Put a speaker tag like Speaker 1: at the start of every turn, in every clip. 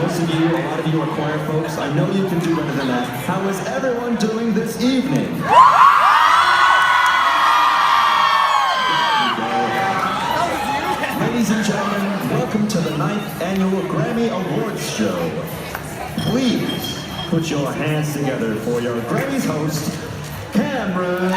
Speaker 1: most of you, a lot of you are choir folks. I know you can do better than that. How is everyone doing this evening? Ladies and gentlemen, welcome to the 9th annual Grammy Awards show. Please put your hands together for your Grammys host, Cameron.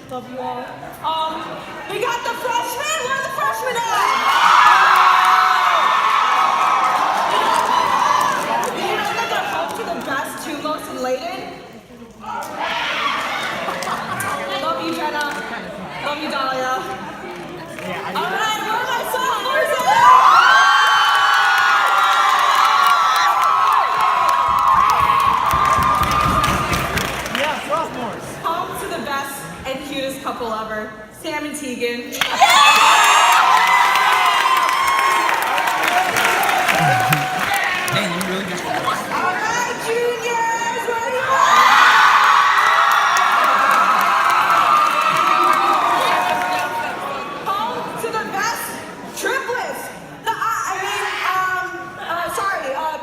Speaker 2: Love you all. We got the freshmen. Where are the freshmen at? You know that they're home to the best, two most elated? Love you, Jenna. Love you, Dahlia. All right, where are my sophomores at?
Speaker 3: Yeah, sophomores.
Speaker 2: Home to the best and cutest couple ever, Sam and Tegan.
Speaker 3: Dang, you really just...
Speaker 2: All right, juniors, where are you at? Home to the best triplets.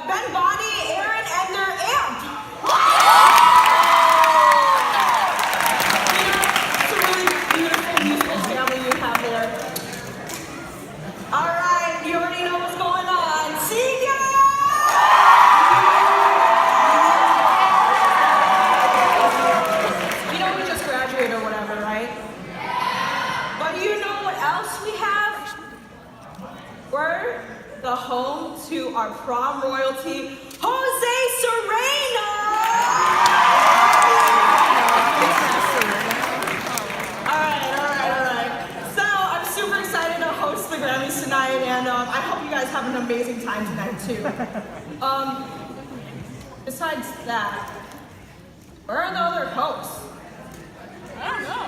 Speaker 2: Ben, Bonnie, Aaron, and their aunt. All right, you already know what's going on. Seniors! You know we just graduated or whatever, right? But you know what else we have? We're the home to our prom royalty, Jose Serena! The Grammys tonight, and I hope you guys have an amazing time tonight too. Besides that, where are the other hosts? I don't know.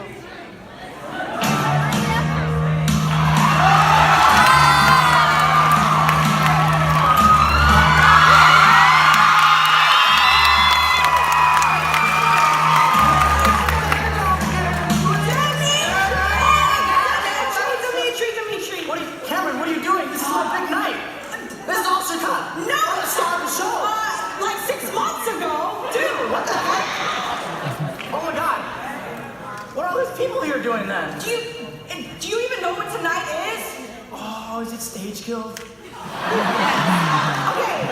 Speaker 3: People here doing that.
Speaker 2: Do you even know what tonight is?
Speaker 3: Oh, is it stage guild?
Speaker 2: Okay,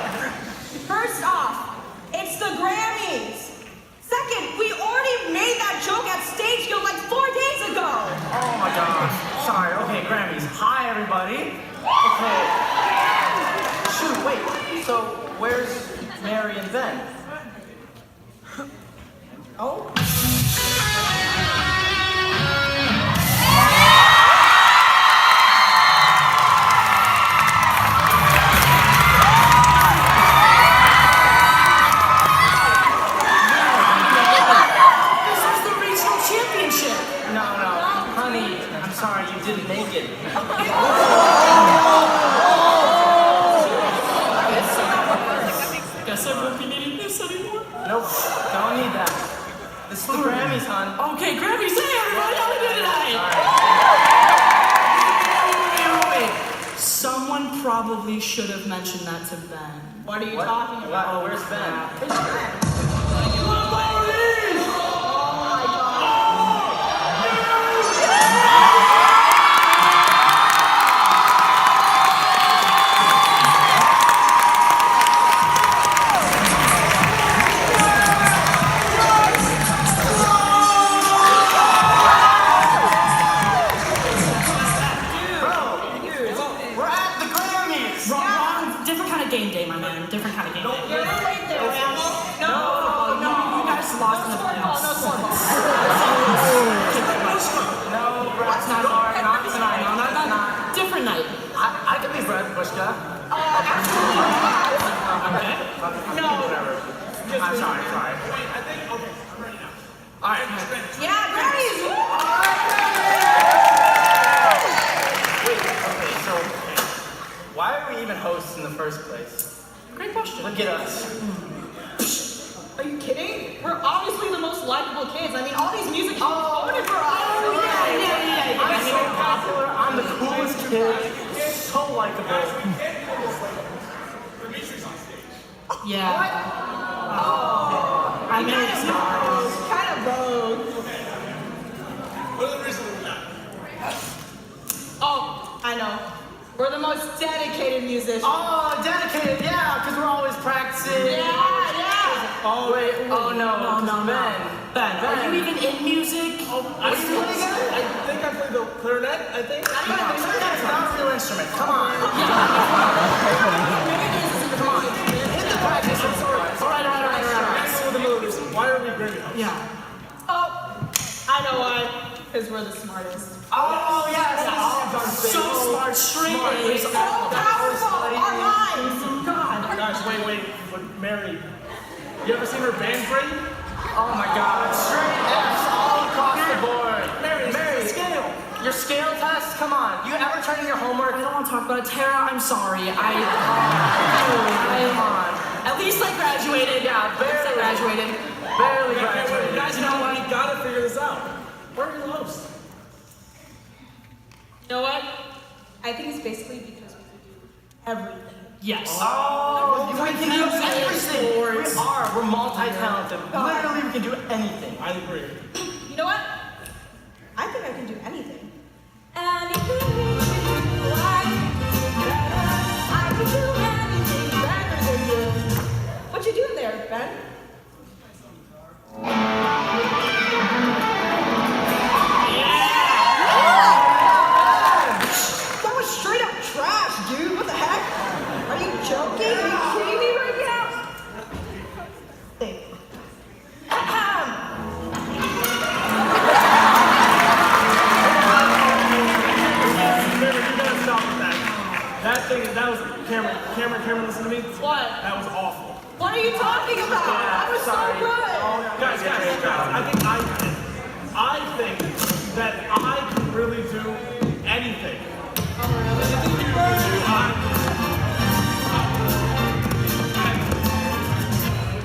Speaker 2: first off, it's the Grammys. Second, we already made that joke at stage guild like 4 days ago.
Speaker 3: Oh my gosh. Sorry, okay, Grammys. Hi, everybody. Okay. Shoot, wait. So, where's Mary and Ben? Oh?
Speaker 4: Sorry, you didn't make it.
Speaker 3: Guess I won't be needing this anymore.
Speaker 4: Nope, don't need that. This is the Grammys, hon.
Speaker 3: Okay, Grammys, hey everybody, how we doing tonight? Wait. Someone probably should have mentioned that to Ben.
Speaker 2: What are you talking about?
Speaker 4: Oh, where's Ben?
Speaker 2: Where's Ben?
Speaker 3: Game day, my man. Different kind of game day.
Speaker 2: You're late there, man. No,
Speaker 3: you guys lost in the playoffs.
Speaker 2: No scoreball.
Speaker 4: No, Brad's not hard. Not tonight. No, not.
Speaker 3: Different night.
Speaker 4: I could be Brad Bushka.
Speaker 2: Absolutely not.
Speaker 4: Okay.
Speaker 2: No.
Speaker 4: Whatever. I'm sorry. Wait, I think, okay, I'm ready now. All right.
Speaker 2: Yeah, Grammys!
Speaker 4: Wait, okay, so, why are we even hosts in the first place?
Speaker 3: Great question.
Speaker 4: Look at us.
Speaker 2: Are you kidding? We're obviously the most likable kids. I mean, all these music kids voted for us.
Speaker 4: I'm so popular. I'm the coolest kid. So likable.
Speaker 3: Yeah. I mean, it's not.
Speaker 2: Kind of rogue.
Speaker 5: What are the reasons for that?
Speaker 2: Oh, I know. We're the most dedicated musicians.
Speaker 4: Oh, dedicated, yeah, because we're always practicing.
Speaker 2: Yeah.
Speaker 4: Oh, wait, oh no, Ben,
Speaker 3: Are you even in music?
Speaker 4: what are you doing again?
Speaker 5: I think I played the clarinet, I think.
Speaker 4: That's not a real instrument, come on. Come on, hit the practice, I'm sorry. All right.
Speaker 5: That's one of the moves. Why are we Grammy hosts?
Speaker 3: Yeah.
Speaker 2: Oh, I know why. Because we're the smartest.
Speaker 4: Oh, yes.
Speaker 3: So smart, straight A's.
Speaker 2: So powerful. Our minds. God.
Speaker 5: Guys, wait. But Mary, you ever seen her band break?
Speaker 4: Oh my God, straight F's all across the board. Mary,
Speaker 5: Scale.
Speaker 4: your scale test, come on. You ever turn in your homework?
Speaker 3: I don't want to talk about it. Tara, I'm sorry.
Speaker 4: Come on.
Speaker 3: At least I graduated.
Speaker 4: Yeah,
Speaker 3: At least I graduated.
Speaker 4: Barely
Speaker 5: Wait,
Speaker 4: graduated.
Speaker 5: guys, you know what? We gotta figure this out. Where are your hosts?
Speaker 2: You know what? I think it's basically because we can do everything.
Speaker 3: Yes.
Speaker 4: Oh, we can do everything.
Speaker 3: Sports.
Speaker 4: We're multi-talented. Literally, we can do anything.
Speaker 5: I agree.
Speaker 2: You know what? I think I can do anything. Anything you do, I can do anything better than you. What you doing there, Ben? That was straight up trash, dude. What the heck? Are you joking? Are you kidding me right now? Hey.
Speaker 5: Mary, you gotta stop with that. That was Cameron, listen to me.
Speaker 2: What?
Speaker 5: That was awful.
Speaker 2: What are you talking about? That was so good.
Speaker 5: Guys, I think that I can really do anything.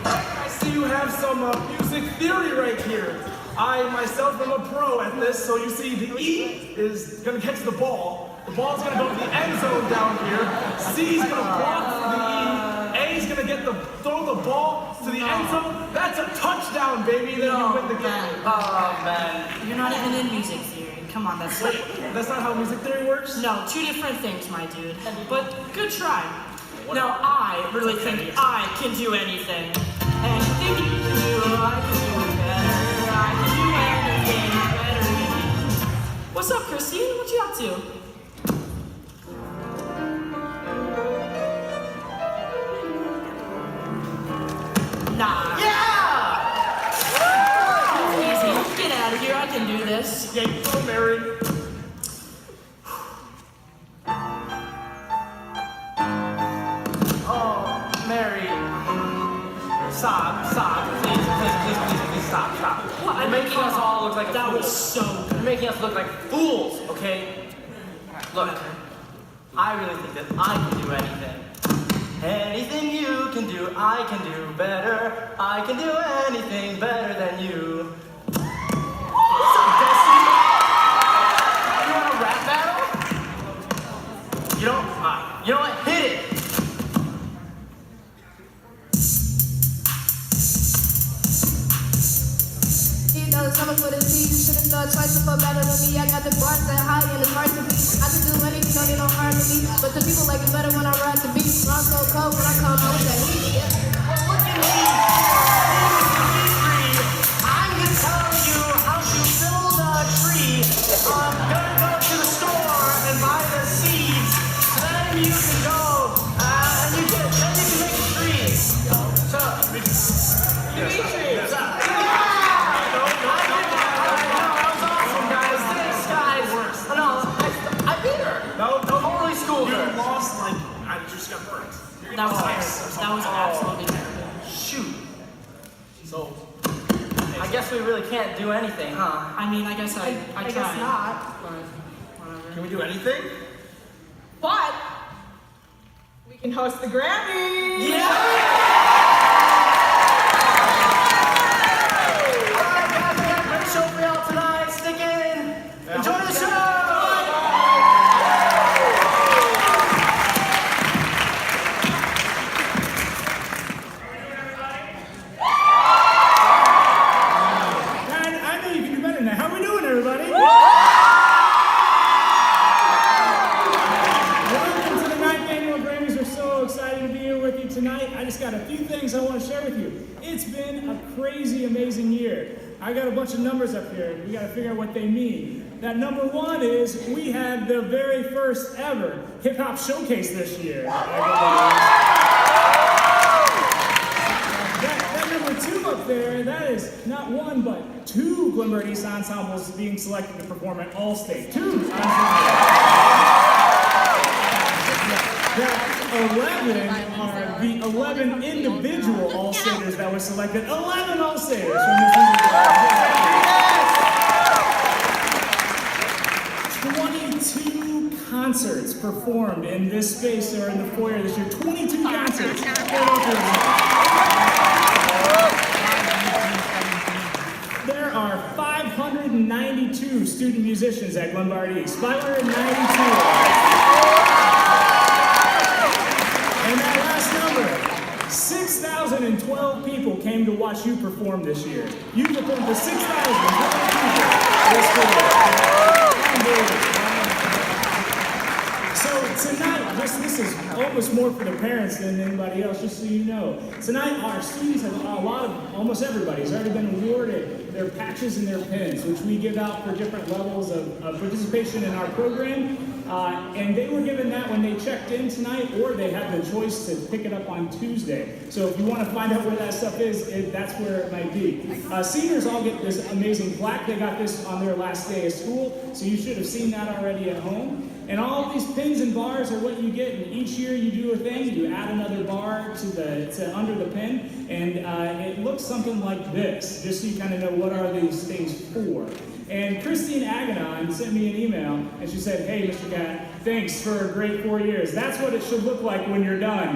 Speaker 5: I see you have some music theory right here. I myself am a pro at this, so you see the E is gonna catch the ball. The ball's gonna go to the end zone down here. C's gonna block the E. A's gonna throw the ball to the end zone. That's a touchdown, baby. Then you win the game.
Speaker 4: Oh, man.
Speaker 3: You're not even in music theory. Come on, that's
Speaker 5: Wait, that's not how music theory works?
Speaker 3: no, two different things, my dude. But good try. Now I really think I can do anything. Anything you can do, I can do it better. I can do anything better than you. What's up, Christine? What you up to? Nah.
Speaker 4: Yeah!
Speaker 3: Easy. Get out of here. I can do this.
Speaker 5: Yeah, you go, Mary.
Speaker 4: Oh, Mary. Stop. Please, stop.
Speaker 3: What?
Speaker 4: You're making us all look like
Speaker 3: That
Speaker 4: fools.
Speaker 3: was so good.
Speaker 4: You're making us look like fools, okay? Look, I really think that I can do anything. Anything you can do, I can do better. I can do anything better than you. What's up, Destiny? You want a rap battle? You know what? Hit it.
Speaker 6: Coming for the tea, you should've thought twice before better than me. I got the bars that high and it's hard to beat. I can do anything, don't need no hard to me. But the people like it better when I ride the beat. I'm so cold when I come out with that heat. Yeah.
Speaker 4: Well, look at me. I'm gonna tell you how to build a tree. I'm gonna go to the store and buy the seeds. Then you can go and you can make a tree. So,
Speaker 5: I just got burnt.
Speaker 3: That was absolutely terrible.
Speaker 4: shoot. So, I guess we really can't do anything, huh?
Speaker 3: I mean, I guess I tried.
Speaker 2: guess not.
Speaker 3: But whatever.
Speaker 5: Can we do anything?
Speaker 2: But we can host the Grammys.
Speaker 4: Yeah! Alright, guys, we got a great show for y'all tonight. Stick in. Enjoy the show!
Speaker 7: I know you can do better than that. How we doing, everybody? Welcome to the 9th Annual Grammys. We're so excited to be here with you tonight. I just got a few things I want to share with you. It's been a crazy, amazing year. I got a bunch of numbers up here. We got to figure out what they mean. That number one is we had the very first ever hip hop showcase this year. That number two up there, that is not one but two Glenbard East ensembles being selected to perform at All-State. Two That 11 are the 11 individual All-Staters that were selected. 11 All-Staters from this year. 22 concerts performed in this space or in the foyer this year. 22 concerts. There are 592 student musicians at Glenbard East. 592. And that last number, 6,012 people came to watch you perform this year. You performed for 6,012 people this year. So tonight, this is almost more for the parents than anybody else, just so you know. Tonight, our students have almost everybody has already been awarded their patches and their pins, which we give out for different levels of participation in our program. And they were given that when they checked in tonight, or they had the choice to pick it up on Tuesday. So if you want to find out where that stuff is, that's where it might be. Seniors all get this amazing plaque. They got this on their last day of school, so you should have seen that already at home. And all of these pins and bars are what you get, and each year you do a thing. You add another bar to under the pin, and it looks something like this, just so you kind of know what are these things for. And Christine Aganon sent me an email, and she said, "Hey, Mr. Cat, thanks for a great 4 years. That's what it should look like when you're done.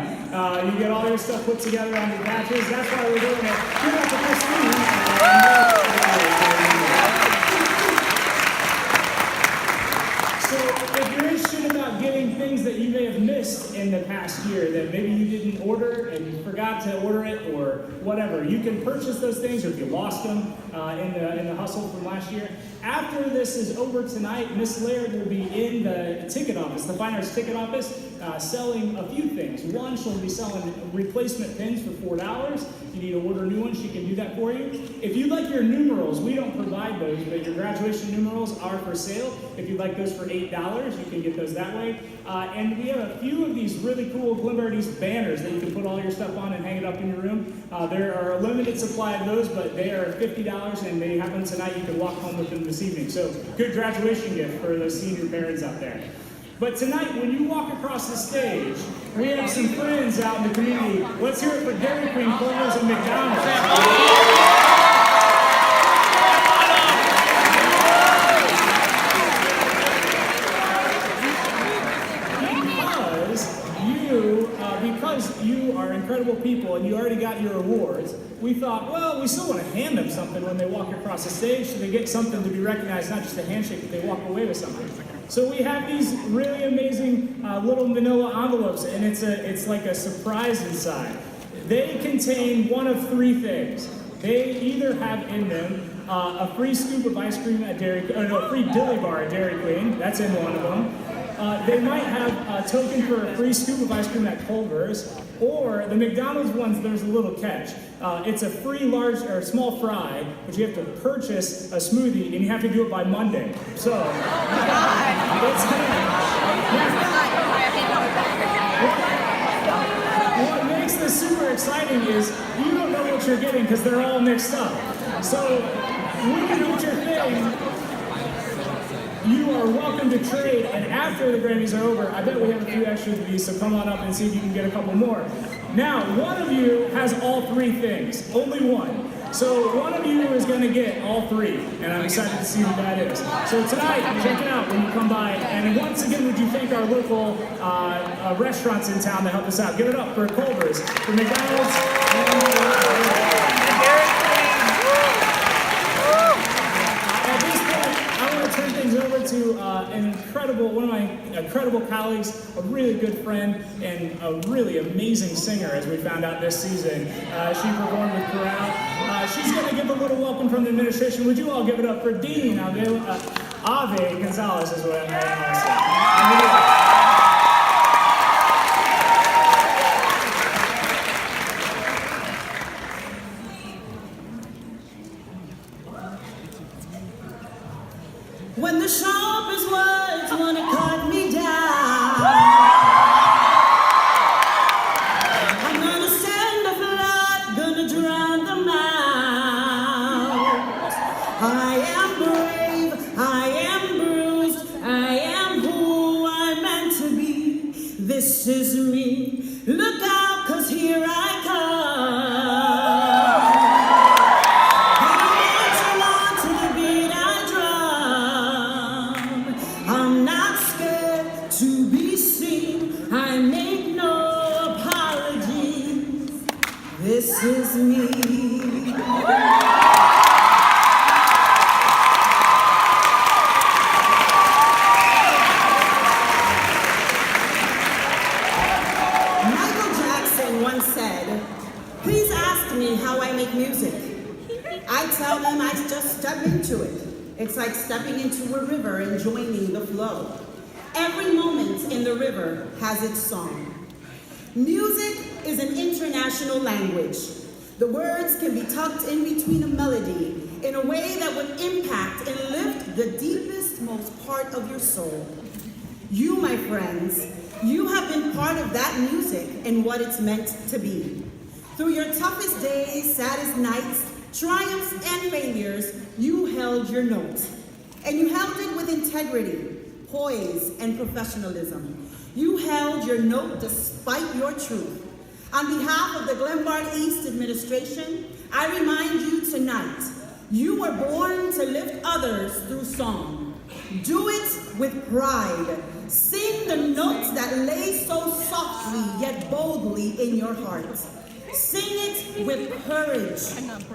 Speaker 7: You get all your stuff put together on your patches. That's why we're doing it." Give it up to Christine. So if you're interested about getting things that you may have missed in the past year, that maybe you didn't order and you forgot to order it or whatever, you can purchase those things, or if you lost them in the hustle from last year. After this is over tonight, Miss Laird will be in the ticket office, the Fine Arts ticket office, selling a few things. One, she'll be selling replacement pins for $4. If you need to order new ones, she can do that for you. If you'd like your numerals, we don't provide those, but your graduation numerals are for sale. If you'd like those for $8, you can get those that way. And we have a few of these really cool Glenbard East banners that you can put all your stuff on and hang it up in your room. There are a limited supply of those, but they are $50, and they have them tonight. You can walk home with them this evening. So good graduation gift for those senior parents out there. But tonight, when you walk across the stage, we have some friends out in the community. Let's hear it for Dairy Queen, Culver's, and McDonald's. Because you are incredible people and you already got your awards, we thought, well, we still want to hand them something when they walk across the stage so they get something to be recognized, not just a handshake, but they walk away with something. So we have these really amazing little manila envelopes, and it's like a surprise inside. They contain one of three things. They either have in them a free scoop of ice cream at a free dilly bar at Dairy Queen. That's in one of them. They might have a token for a free scoop of ice cream at Culver's, or the McDonald's ones, there's a little catch. It's a free large or small fry, but you have to purchase a smoothie, and you have to do it by Monday. So, what makes this super exciting is you don't know what you're getting because they're all mixed up. So, when you get your thing, you are welcome to trade, and after the Grammys are over, I bet we have a few extras of these, so come on up and see if you can get a couple more. Now, one of you has all three things, only one. So one of you is going to get all three, and I'm excited to see who that is. So tonight, check it out when you come by. And once again, would you thank our local restaurants in town that help us out? Give it up for Culver's, for McDonald's, At this point, I want to turn things over to one of my incredible colleagues, a really good friend, and a really amazing singer, as we found out this season. She performed with Corral. She's going to give a little welcome from the administration. Would you all give it up for Dean Ave Gonzalez, is what I'm going to say.
Speaker 8: When the sharpest words want to cut me down, I'm gonna send a flood, gonna drown them out. I am brave, I am bruised, I am who I'm meant to be. This is me, look out, 'cause here I come. This is me. Michael Jackson once said, "Please ask me how I make music." I tell them I just step into it. It's like stepping into a river and joining the flow. Every moment in the river has its song. Music is an international language. The words can be tucked in between a melody in a way that would impact and lift the deepest, most part of your soul. You, my friends, you have been part of that music and what it's meant to be. Through your toughest days, saddest nights, triumphs and failures, you held your note. And you held it with integrity, poise, and professionalism. You held your note despite your truth. On behalf of the Glenbard East administration, I remind you tonight, you were born to lift others through song. Do it with pride. Sing the notes that lay so softly yet boldly in your heart. Sing it with courage.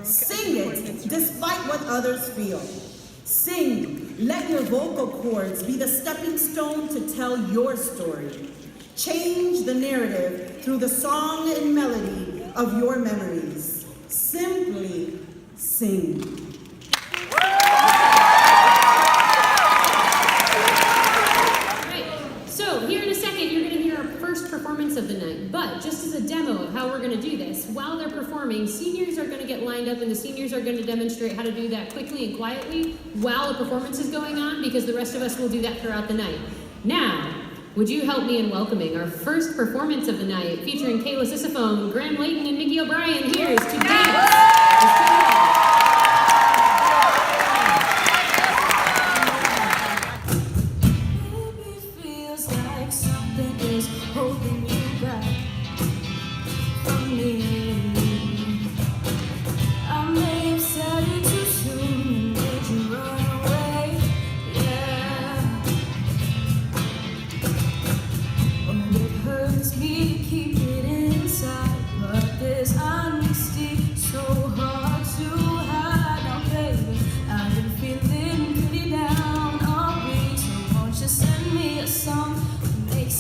Speaker 8: Sing it despite what others feel. Sing, let your vocal cords be the stepping stone to tell your story. Change the narrative through the song and melody of your memories. Simply sing.
Speaker 9: Right, so here in a second, you're going to hear our first performance of the night. But just as a demo of how we're going to do this, while they're performing, seniors are going to get lined up and the seniors are going to demonstrate how to do that quickly and quietly while the performance is going on, because the rest of us will do that throughout the night. Now, would you help me in welcoming our first performance of the night, featuring Kayla Sisophone, Graham Layton, and Nikki O'Brien. Here's to dance.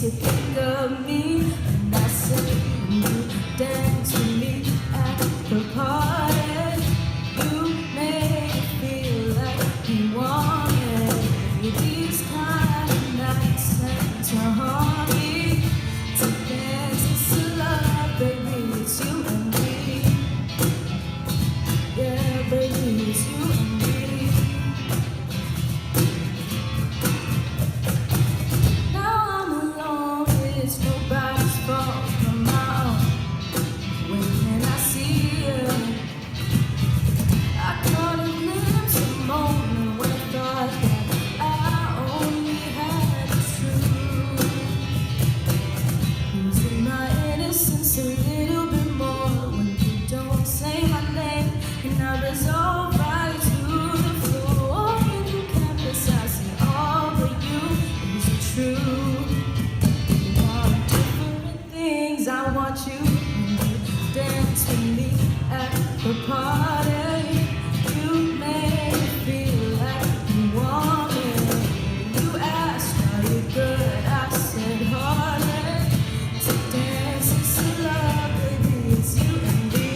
Speaker 10: Think of me, and I say you dance with me at the party. You make it feel like you want it. These kind of nights tend to haunt me. To dance is to love, baby, it's you and me. Yeah, baby, it's you and me. A little bit more when you don't say my name, and I want you when you dance with me at the party. You make me feel like you want it. You asked, are you good? I said, hardly. To dance is so love, baby, it's you and me.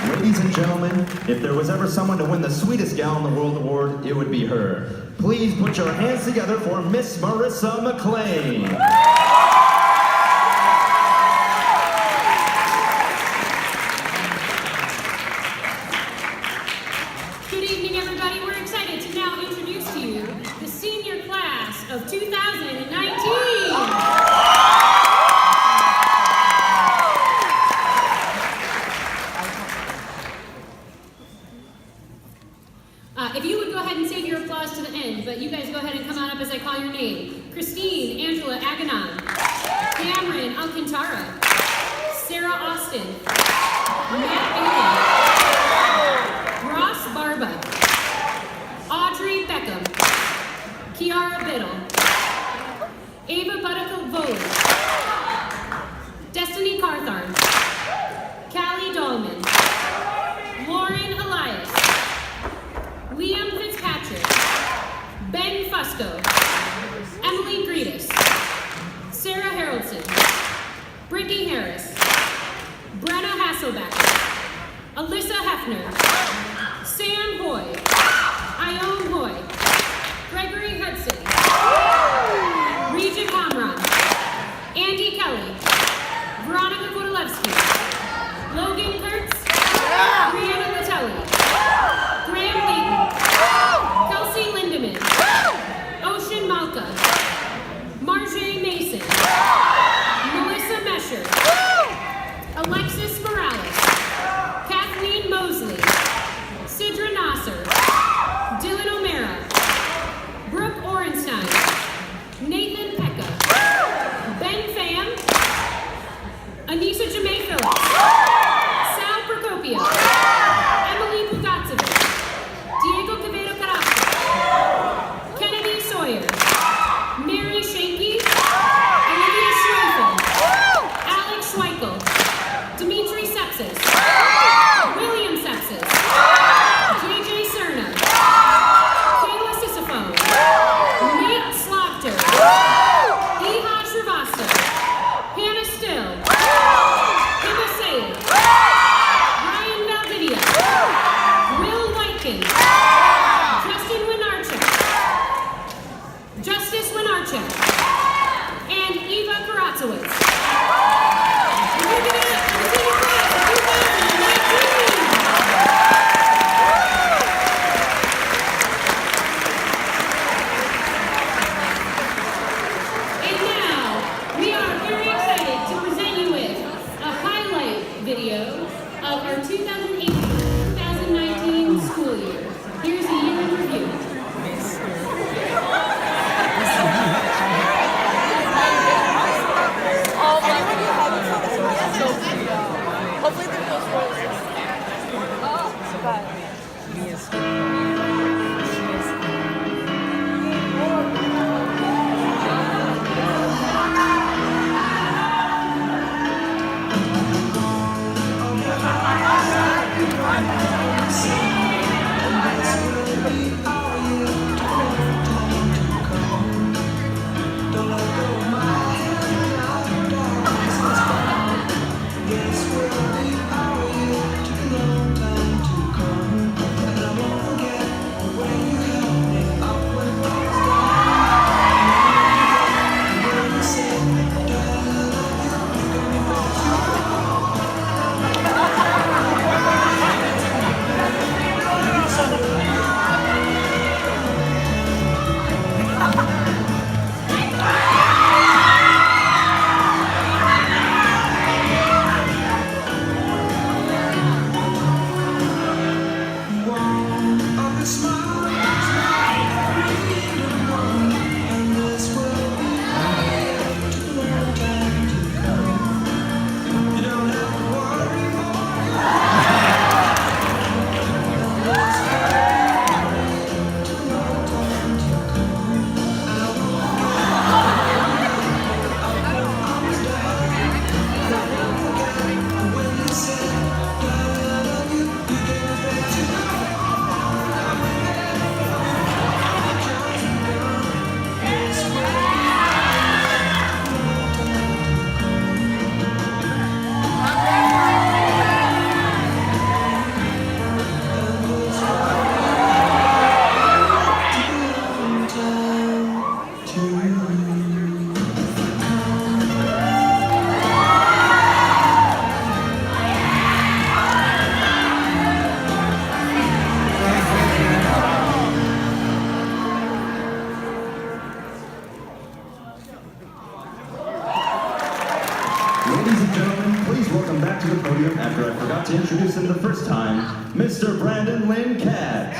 Speaker 1: Ladies and gentlemen, if there was ever someone to win the Sweetest Gal in the World award, it would be her. Please put your hands together for Miss Marissa McLean.
Speaker 9: Good evening, everybody. We're excited to now introduce to you the senior class of 2019. If you would go ahead and save your applause to the end, but you guys go ahead and come on up as I call your name. Christine Angela Aganon, Cameron Alcantara, Sarah Austin, Matt Bailey, Ross Barba, Audrey Beckham, Kiara Biddle, Ava Butterfield-Vogue, Destiny Cartharn, Callie Dahlman, Lauren Elias, Liam Fitzpatrick, Ben Fusco, Emily Greedus, Sarah Harrelson, Brittany Harris, Brenna Hasselbeck, Alyssa Hefner, Sam Hoy, Ione Hoy, Gregory Hudson, Regia Kamran, Andy Kelly, Veronica Kodolewski, Logan Kurtz, Brianna Latelli, Graham Layton, Kelsey Lindemann, Ocean Malka, Marjay Mason, Melissa Mesher, Alexis Morales, Kathleen Mosley, Sidra Nasser, Dylan O'Mara,
Speaker 1: please welcome back to the podium after I forgot to introduce him the first time, Mr. Brandon Lynn Catt.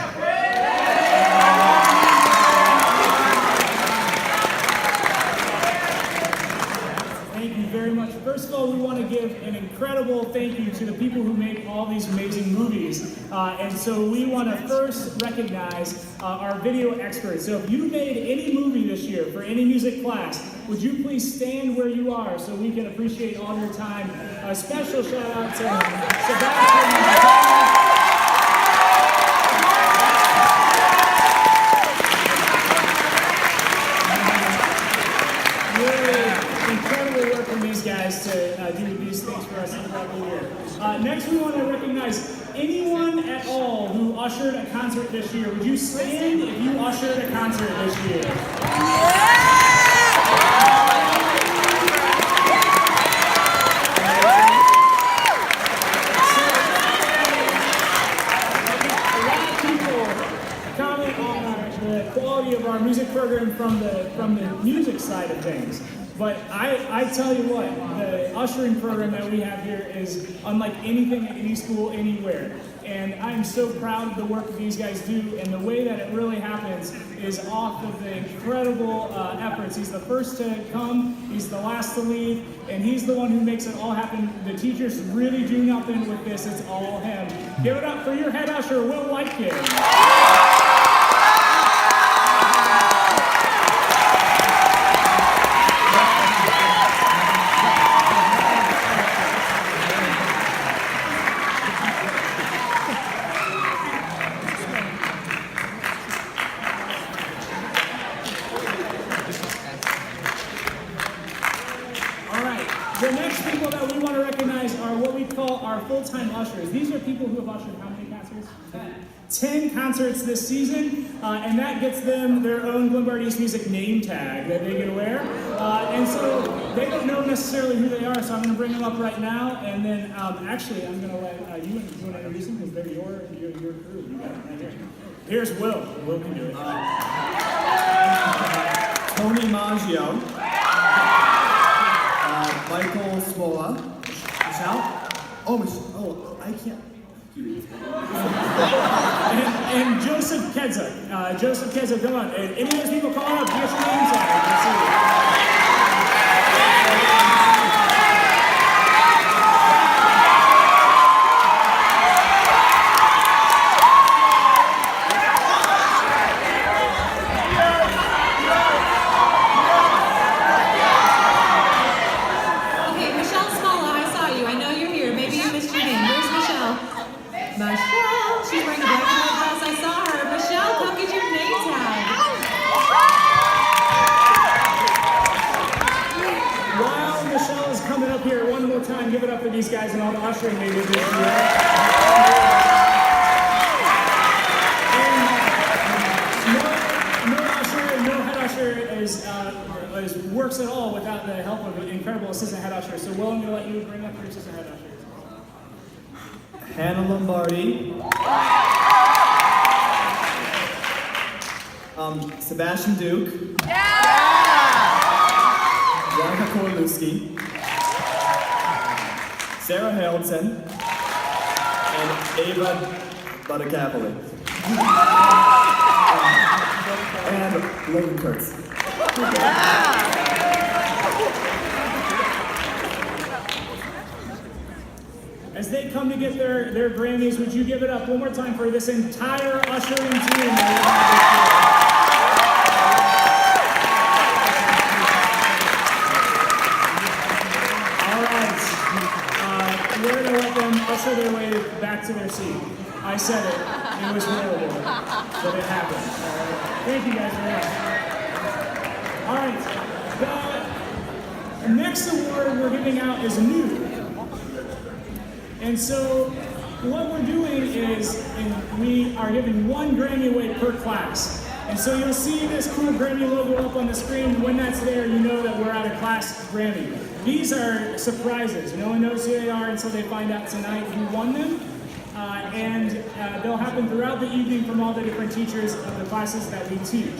Speaker 7: Thank you very much. First of all, we want to give an incredible thank you to the people who make all these amazing movies. And so we want to first recognize our video experts. So if you made any movie this year for any music class, would you please stand where you are so we can appreciate all your time? A special shout out to Sebastian. Guys to do these things for us throughout the year. Next, we want to recognize anyone at all who ushered a concert this year. Would you stand if you ushered a concert this year? A lot of people comment on the quality of our music program from the music side of things. But I tell you what, the ushering program that we have here is unlike anything at any school anywhere. And I'm so proud of the work that these guys do, and the way that it really happens is off of the incredible efforts. He's the first to come, he's the last to leave, and he's the one who makes it all happen. The teachers really do nothing with this, it's all him. Give it up for your head usher, Will Whitekid. The next people that we want to recognize are what we call our full-time ushers. These are people who have ushered how many concerts? 10 concerts this season, and that gets them their own Glenbard East Music name tag that they can wear. And so they don't know necessarily who they are, so I'm going to bring them up right now, and then actually I'm going to let you want to introduce them because they're your crew. You got it right here. Here's Will. Will can do it.
Speaker 11: Tony Maggio. Michael Smola. Michelle? Oh, I can't.
Speaker 7: and Joseph Kedza. Joseph Kedza, come on. Any of those people calling up, get your names out. Let's see.
Speaker 10: Michelle, she's wearing a black and white dress. I saw her. Michelle, come get your name tag.
Speaker 7: While Michelle is coming up here one more time, give it up for these guys and all the ushering they did this year. No usher, no head usher works at all without the help of an incredible assistant head usher. So Will, I'm going to let you bring up your assistant head usher.
Speaker 11: Hannah Lombardi. Sebastian Duke. Veronica Korlewski. Sarah Haraldson. And Ava Buttercapoli. And Logan Kurtz.
Speaker 7: As they come to get their Grammys, would you give it up one more time for this entire ushering team that we have this year? All right. We're going to let them usher their way back to their seat. I said it. It was horrible, but it happened. Thank you guys very much. All right. The next award we're giving out is new. And so what we're doing is we are giving one Grammy away per class. And so you'll see this cool Grammy logo up on the screen. When that's there, you know that we're at a class Grammy. These are surprises. No one knows who they are until they find out tonight who won them. And they'll happen throughout the evening from all the different teachers of the classes that we teach.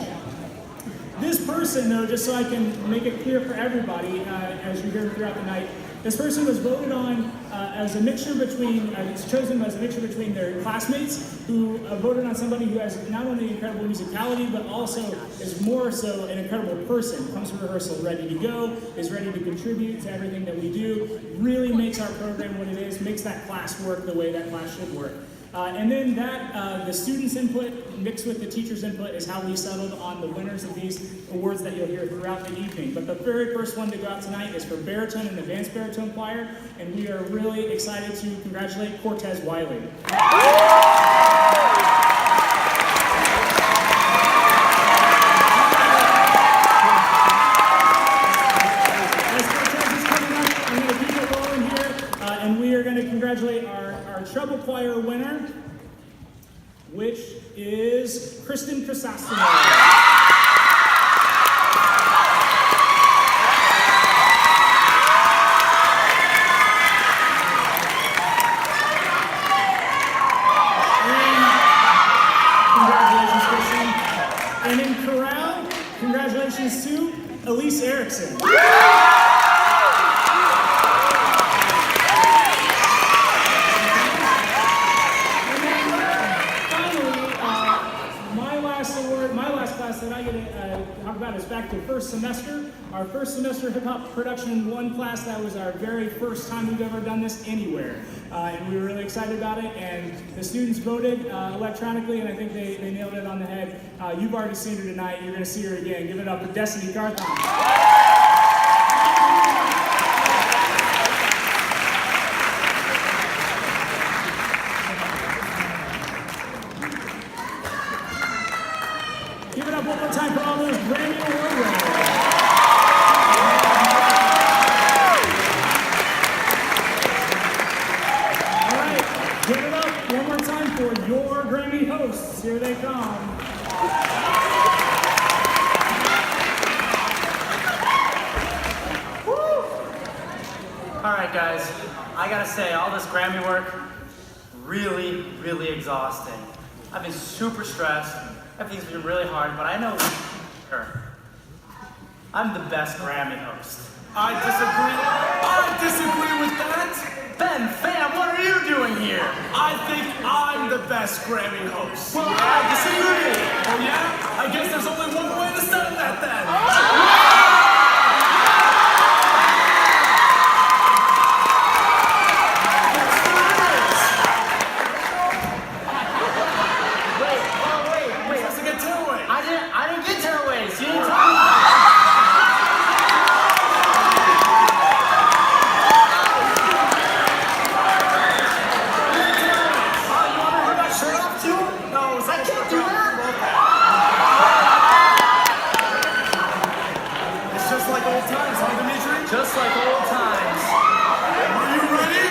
Speaker 7: This person, though, just so I can make it clear for everybody as you hear throughout the night, This person was voted on as a mixture between, it's chosen as a mixture between their classmates who voted on somebody who has not only incredible musicality, but also is more so an incredible person. Comes to rehearsal ready to go, is ready to contribute to everything that we do, really makes our program what it is, makes that class work the way that class should work. And then that, the students' input mixed with the teachers' input is how we settled on the winners of these awards that you'll hear throughout the evening. But the very first one to go out tonight is for baritone and advanced baritone choir, and we are really excited to congratulate Cortez Wiley. As Cortez is coming up, I'm going to keep it rolling here, and we are going to congratulate our treble choir winner, which is Kristen Chrysostomou. Congratulations, Kristen. And in chorale, congratulations to Elise Erickson. That I get to talk about is back to first semester. Our first semester hip-hop production 1 class, that was our very first time we've ever done this anywhere. And we were really excited about it, and the students voted electronically, and I think they nailed it on the head. You've already seen her tonight, you're going to see her again. Give it up for Destiny Carthon. Give it up one more time for all those Grammy Award winners. All right, give it up one more time for your Grammy hosts. Here they come.
Speaker 4: All right, guys, I gotta say, all this Grammy work, really, really exhausting. I've been super stressed. Everything's been really hard, but I know her. I'm the best Grammy host.
Speaker 5: I disagree with that.
Speaker 4: Ben, fam, what are you doing here?
Speaker 5: I think I'm the best Grammy host.
Speaker 4: Well, I disagree.
Speaker 5: Oh yeah? I guess there's only one way to settle that then.
Speaker 4: I didn't get tearaways. You didn't tell me. Oh, you want to put my shirt off too? No, I can't do that.
Speaker 5: It's just like old times, huh, Dimitri?
Speaker 4: Just like old times.
Speaker 5: Are you ready?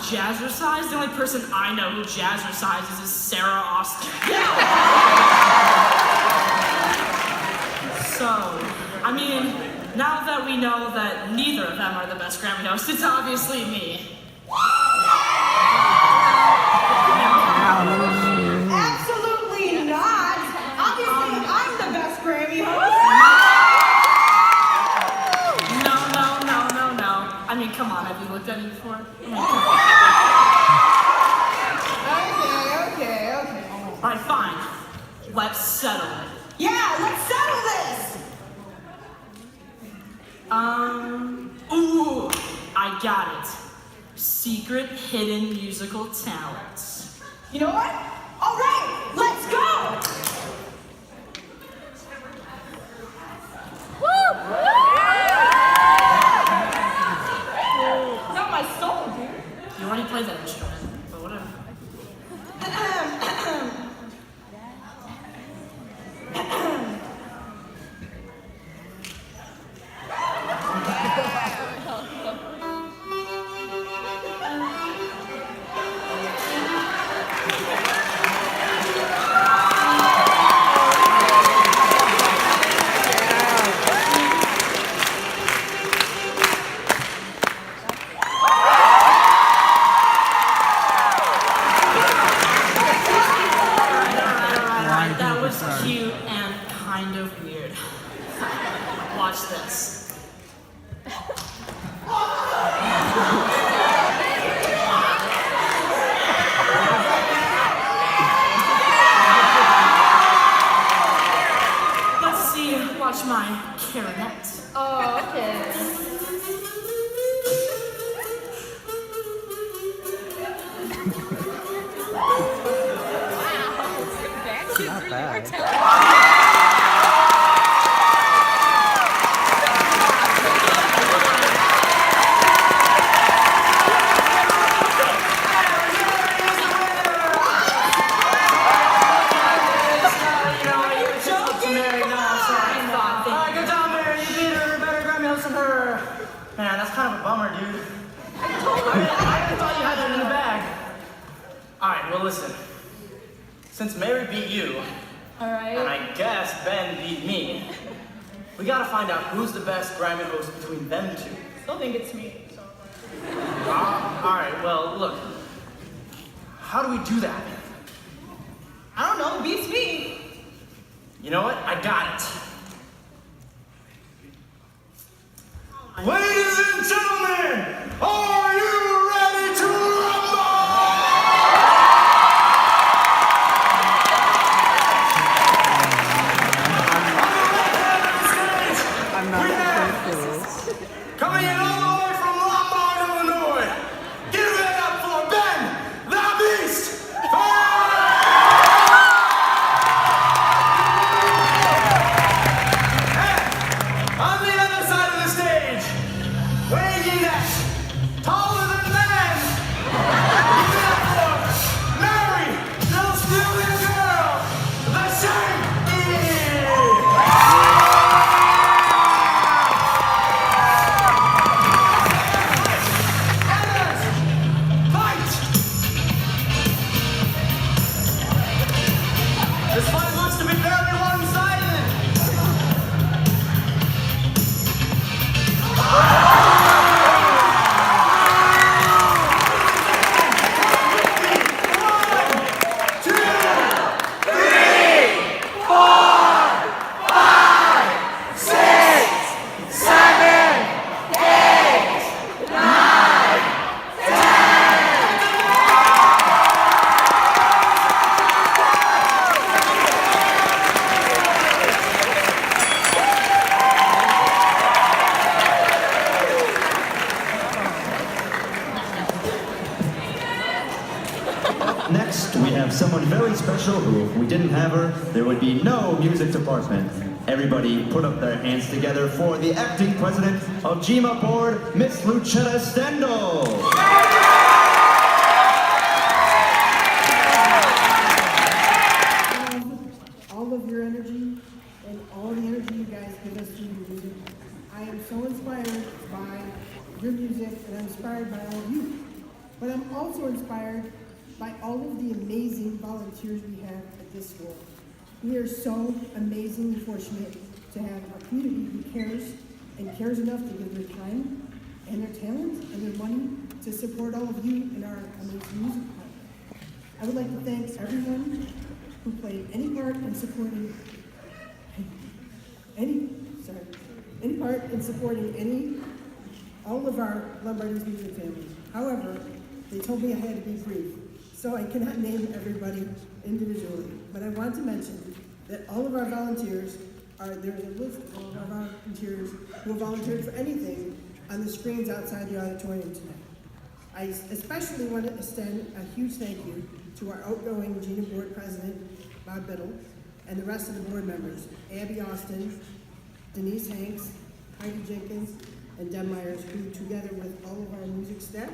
Speaker 3: Jazzercise? The only person I know who jazzercises is Sarah Austin. So, I mean, now that we know that neither of them are the best Grammy hosts, it's obviously me.
Speaker 2: Absolutely not. Obviously, I'm the best Grammy host.
Speaker 3: No.
Speaker 8: Yeah, let's settle this!
Speaker 3: Ooh, I got it. Secret hidden musical talents.
Speaker 2: You know what? All right, let's go! Not my soul, dude.
Speaker 3: You already played that instrument, but whatever. That was cute and kind of weird. Watch this. Let's see, watch my clarinet.
Speaker 2: Oh, okay.
Speaker 12: Not bad.
Speaker 4: Good job, Mary. You beat her. Better Grammy host than her. Man, that's kind of a bummer, dude. I thought you had that in the bag. All right, well, listen. Since Mary beat you,
Speaker 2: All right.
Speaker 4: and I guess Ben beat me, we gotta find out who's the best Grammy host between them two.
Speaker 2: Still think it's me. So.
Speaker 4: All right, well, look. How do we do that?
Speaker 2: I don't know. Beats me.
Speaker 4: You know what? I got it. Ladies and gentlemen, are you ready to rumble?
Speaker 12: I'm not prepared for this.
Speaker 4: Coming in all the way from Glenbard, Illinois. Give it up for Ben, the Beast. And on the other side of the stage, weighing in at taller than man. Give it up for Mary, little stealing girl, the Shanky. This fight looks to be very one-sided.
Speaker 1: Next, we have someone very special who, if we didn't have her, there would be no music department. Everybody put up their hands together for the acting president of GMA Board, Miss Lucetta Stendel.
Speaker 13: All of your energy and all the energy you guys give us through your music. I am so inspired by your music and I'm inspired by all of you. But I'm also inspired by all of the amazing volunteers we have at this school. We are so amazingly fortunate to have a community who cares and cares enough to give their time and their talent and their money to support all of you in our amazing music project. I would like to thank everyone who played any part in supporting all of our Glenbard music family. However, they told me I had to be brief, so I cannot name everybody individually. But I want to mention that all of our volunteers there's a list of all of our volunteers who have volunteered for anything on the screens outside the auditorium tonight. I especially want to extend a huge thank you to our outgoing Gina Board President, Bob Biddle, and the rest of the board members, Abby Austin, Denise Hanks, Heidi Jenkins, and Deb Myers, who together with all of our music staff,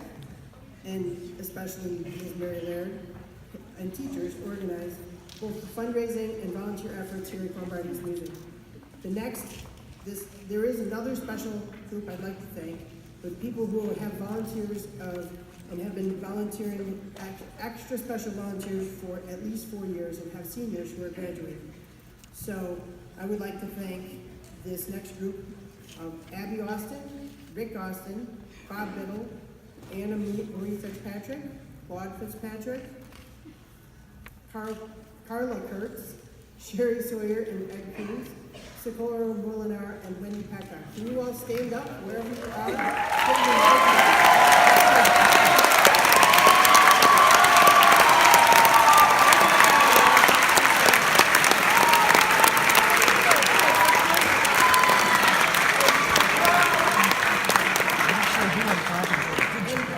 Speaker 13: and especially Ms. Mary Laird, and teachers organized both the fundraising and volunteer efforts here at Glenbard East Music. There is another special group I'd like to thank, with people who have volunteers and have been volunteering, extra special volunteers for at least 4 years and have seniors who are graduating. So I would like to thank this next group of Abby Austin, Rick Austin, Bob Biddle, Anna Marie Fitzpatrick, Claude Fitzpatrick, Carla Kurtz, Sherry Sawyer and Ed Cruz, Socorro Molinar, and Wendy Pecker. Can you all stand up wherever you are?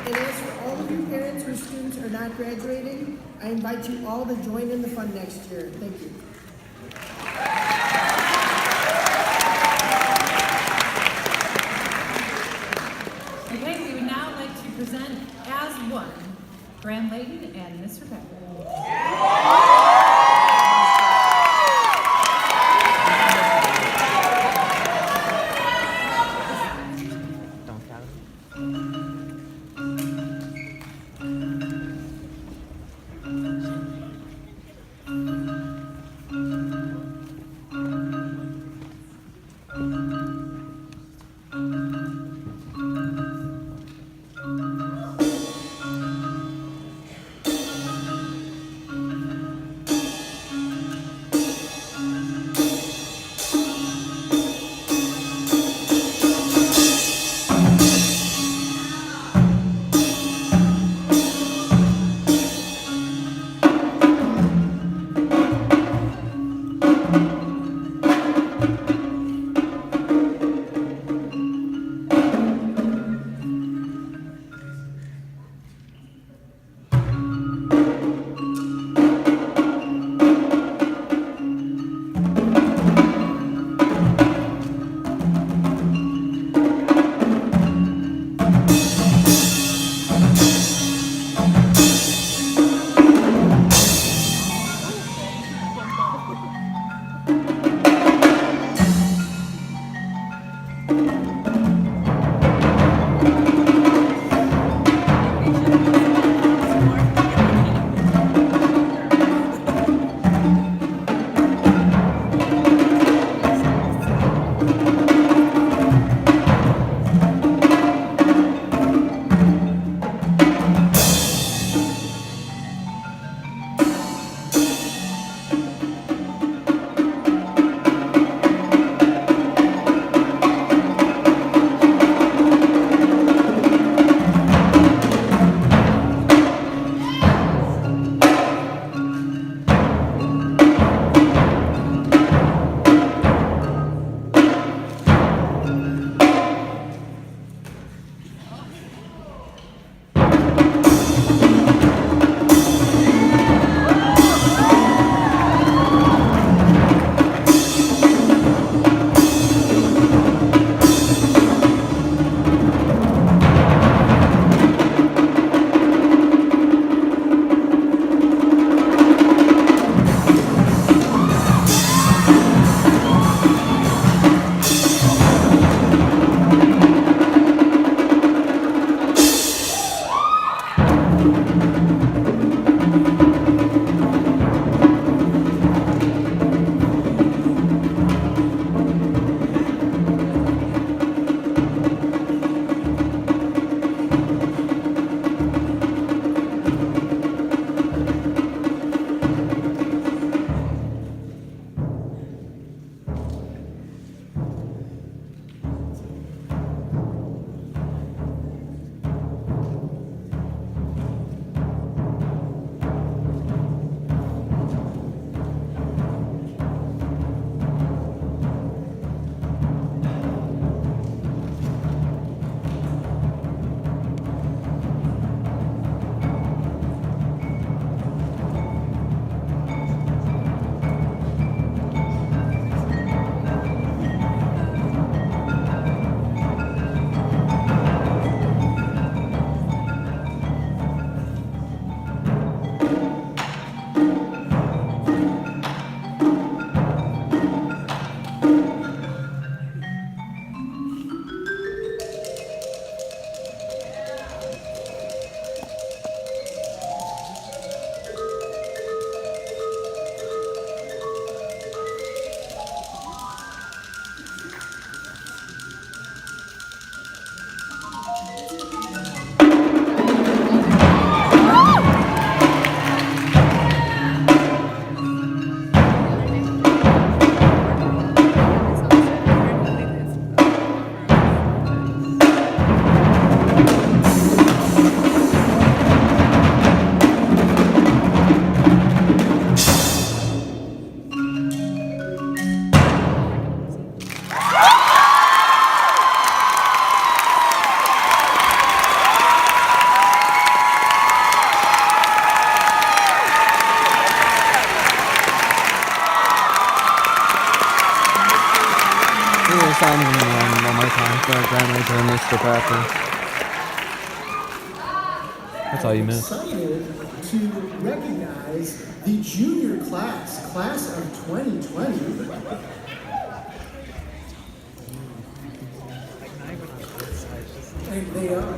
Speaker 13: And as for all of you parents whose students are not graduating, I invite you all to join in the fun next year. Thank you.
Speaker 14: Okay, we would now like to present as one, Graham Layton and Mr. Pepper.
Speaker 12: do a signing one more time for our Grand Major and Mr. Packer. That's all you missed.
Speaker 15: Excited to recognize the junior class of 2020. And they are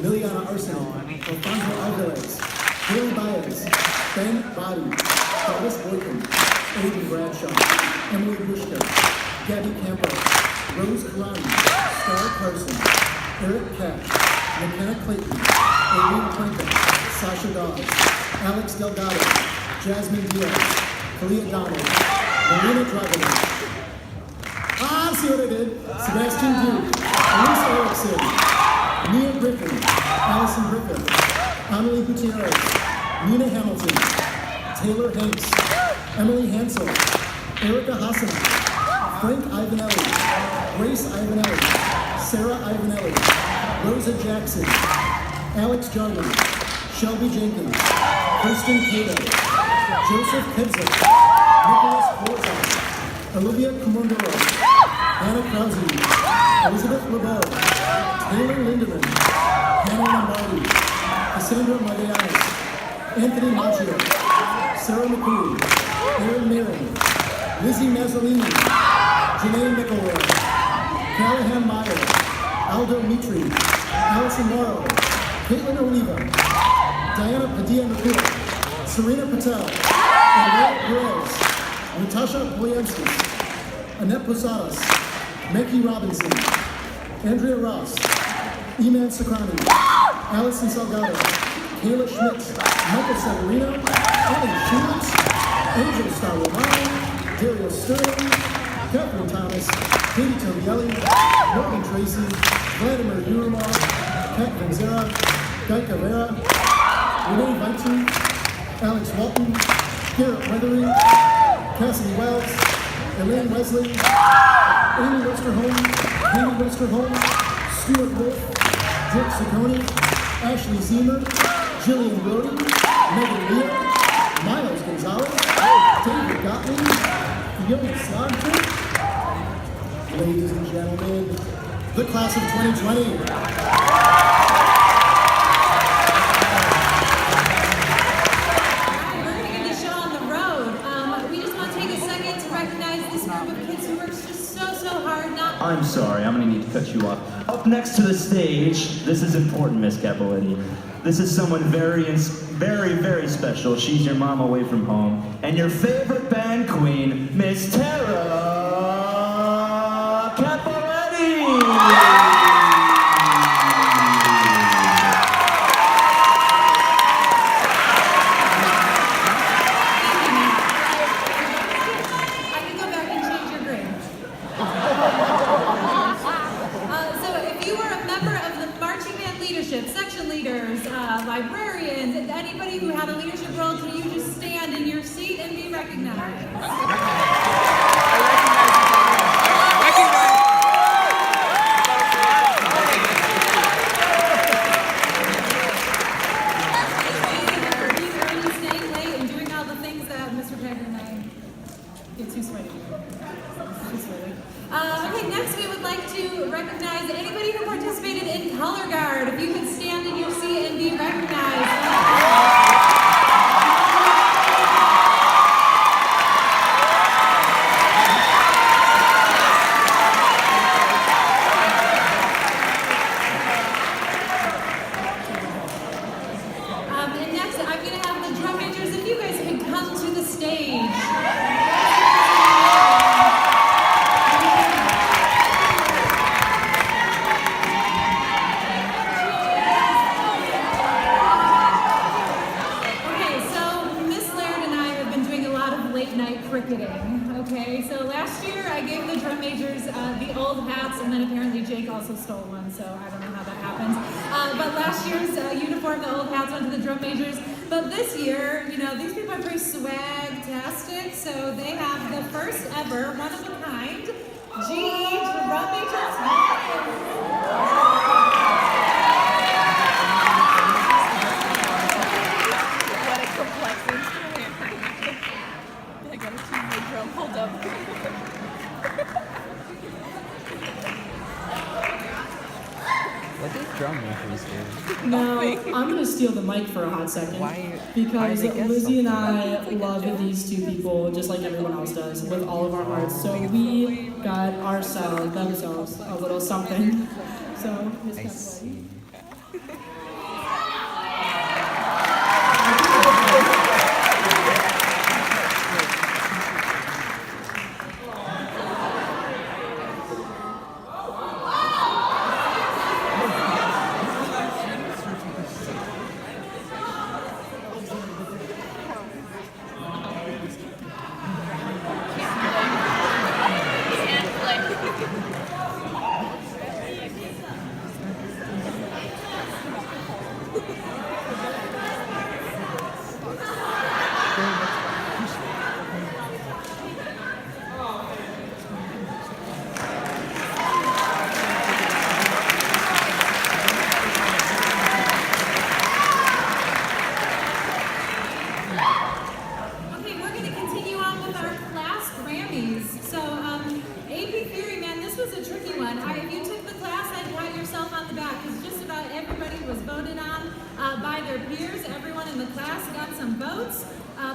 Speaker 15: Liliana Arsenault, Alfonso Alvarez, Haley Baez, Ben Body, Travis Boykin, Aiden Bradshaw, Emily Bushka, Gabby Campo, Rose Karani, Star Carson, Eric Cash, McKenna Clayton, Aileen Clinton, Sasha Dawes, Alex Delgado, Jasmine Diaz, Kalia Donald, Marina Dragovic. I see what I did. Sebastian Duke, Elise Erickson, Nia Griffin, Allison Griffin, Amelie Gutierrez, Nina Hamilton, Taylor Hanks, Emily Hansel, Erica Hassan, Frank Ivanelli, Grace Ivanelli, Sarah Ivanelli, Rosa Jackson, Alex Jarman, Shelby Jenkins, Kirsten Cato, Joseph Kedzik, Nicholas Polizak, Olivia Kumondoro, Anna Krause, Elizabeth LeBeau, Taylor Lindemann, Hannah Lombardi, Cassandra Magallanes, Anthony Machio, Sarah McCool, Aaron Marin, Lizzie Mazzolini, Janae McElroy, Callahan Meyer, Aldo Mitri, Allison Morrow, Caitlin Oliva, Diana Padilla McCool, Serena Patel, Annette Perez, Natasha Boyemskis, Annette Posadas, Becky Robinson, Andrea Ross, Iman Sakrani, Allison Salgado, Kayla Schmidt, Michael Severino, Ellie Schultz, Angel Star Romano, Dario Sterling, Catherine Thomas, Katie Tobielli, Morgan Tracy, Vladimir Uramar, Kat Vanzera, Guy Cabrera, Renee Vaitu, Alex Walton, Garrett Weathering, Cassidy Wells, Elaine Wesley, Amy Westerholm, Haley Westerholm, Stuart Wolf, Brooke Ciccone, Ashley Zemer, Jillian Brody, Megan Leo, Miles Gonzalez, David Gottlieb, Fiona Slodford. Ladies and gentlemen, the class of 2020.
Speaker 1: I'm sorry, I'm gonna need to cut you off. Up next to the stage, this is important, Miss Capoletti. This is someone very special. She's your mom away from home. And your favorite band queen, Miss Tara Capoletti!
Speaker 14: Section leaders, librarians, and anybody who had a leadership role, can you just stand in your seat and be recognized? Staying late and doing all the things that Mr. Packer and I get too sweaty. Okay, next we would like to recognize anybody who participated in Color Guard. If you could stand in your seat and be recognized. And next I'm going to have the drum majors, if you guys can come to the stage. Okay, so last year I gave the drum majors the old hats, and then apparently Jake also stole one, so I don't know how that happens. But last year's uniform, the old hats went to the drum majors. But this year, you know, these people are pretty swag-tastic, so they have the first ever, one of a kind, GE drum majors hat.
Speaker 12: drum makers do.
Speaker 3: Now, I'm going to steal the mic for a hot second. Because Lizzie and I love these two people just like everyone else does with all of our hearts. So we got themselves a little something. So,
Speaker 12: I see.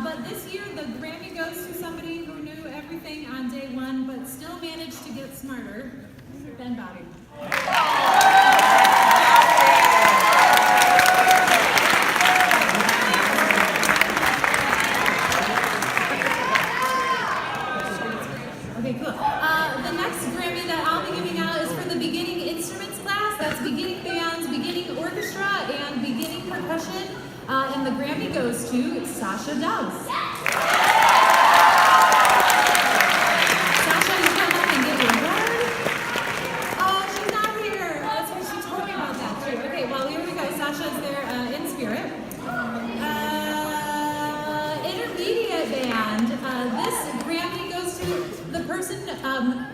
Speaker 14: But this year, the Grammy goes to somebody who knew everything on day one, but still managed to get smarter. Ben Bobby. Okay, cool. The next Grammy that I'll be giving out is for the beginning instruments class. That's beginning bands, beginning orchestra, and beginning percussion. And the Grammy goes to Sasha Dowse. Sasha, you come up and give your word. Oh, she's not here. That's what she told me about that too. Okay, well, here we go. Sasha's there in spirit. Intermediate band. This Grammy goes to the person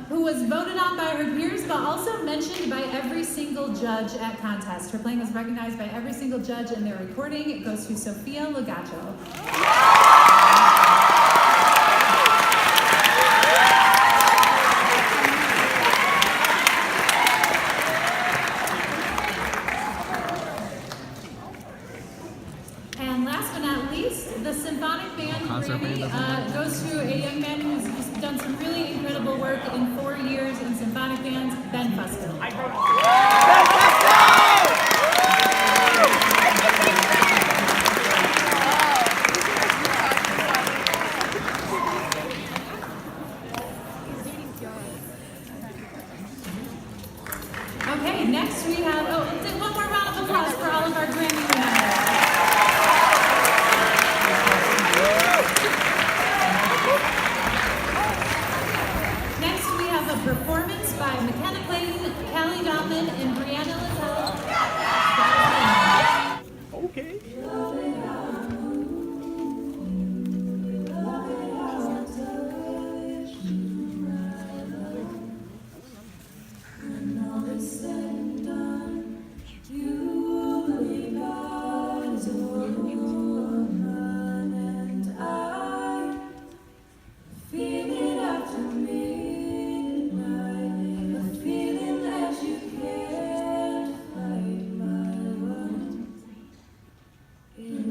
Speaker 14: who was voted on by her peers, but also mentioned by every single judge at contest. Her playing was recognized by every single judge in their recording. It goes to Sofia Legato. And last but not least, the Symphonic Band Grammy goes to a young man who's just done some really incredible work in 4 years in symphonic bands, Ben Fusco. Okay, next we have, one more round of applause for all of our Grammy winners. Next we have a performance by McKenna Clayton, Callie Donlin, and Brianna Littell.
Speaker 5: Okay.
Speaker 10: In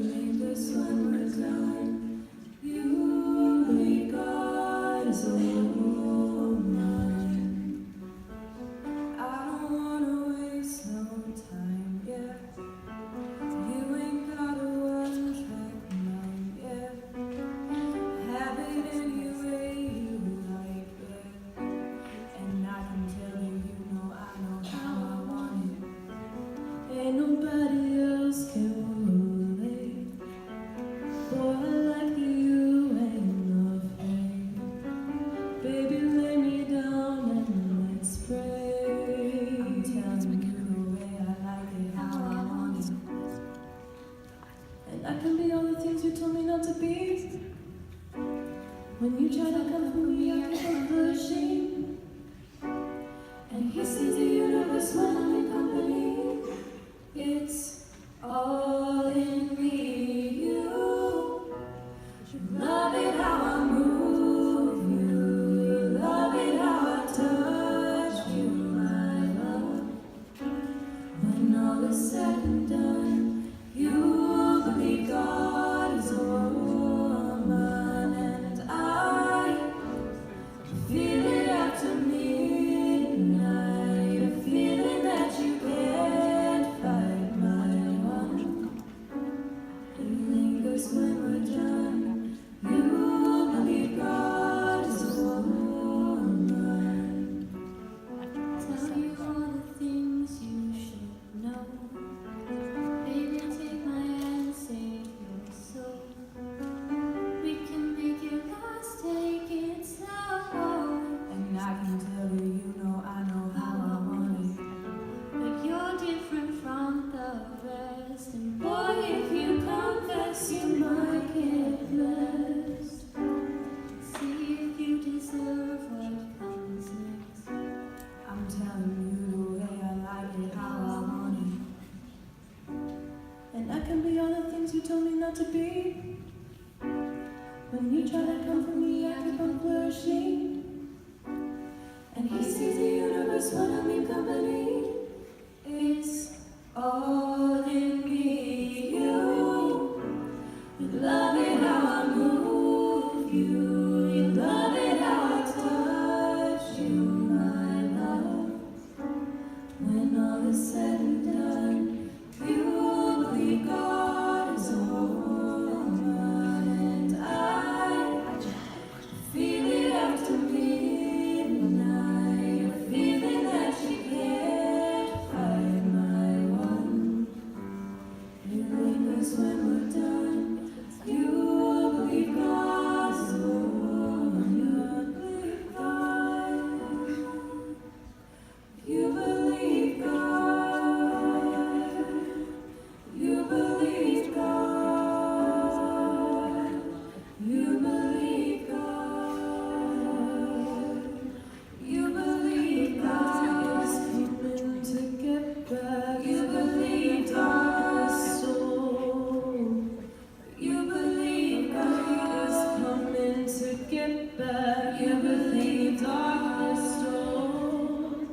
Speaker 10: out to be. When you try to come for me, I keep on flourishing. And he sees the universe when I'm in company. It's all in me, you. You love it how I move you. You love it how I touch you, my love. When all is said and done, you believe God is over, and I feel it after midnight. A feeling that you can't fight, my one. It lingers when we're done. You believe God is over, you believe God. You believe God. You believe God. You believe God. You believe God is coming to get back. You believe God's soul. You believe God is coming to get back. You believe God's soul.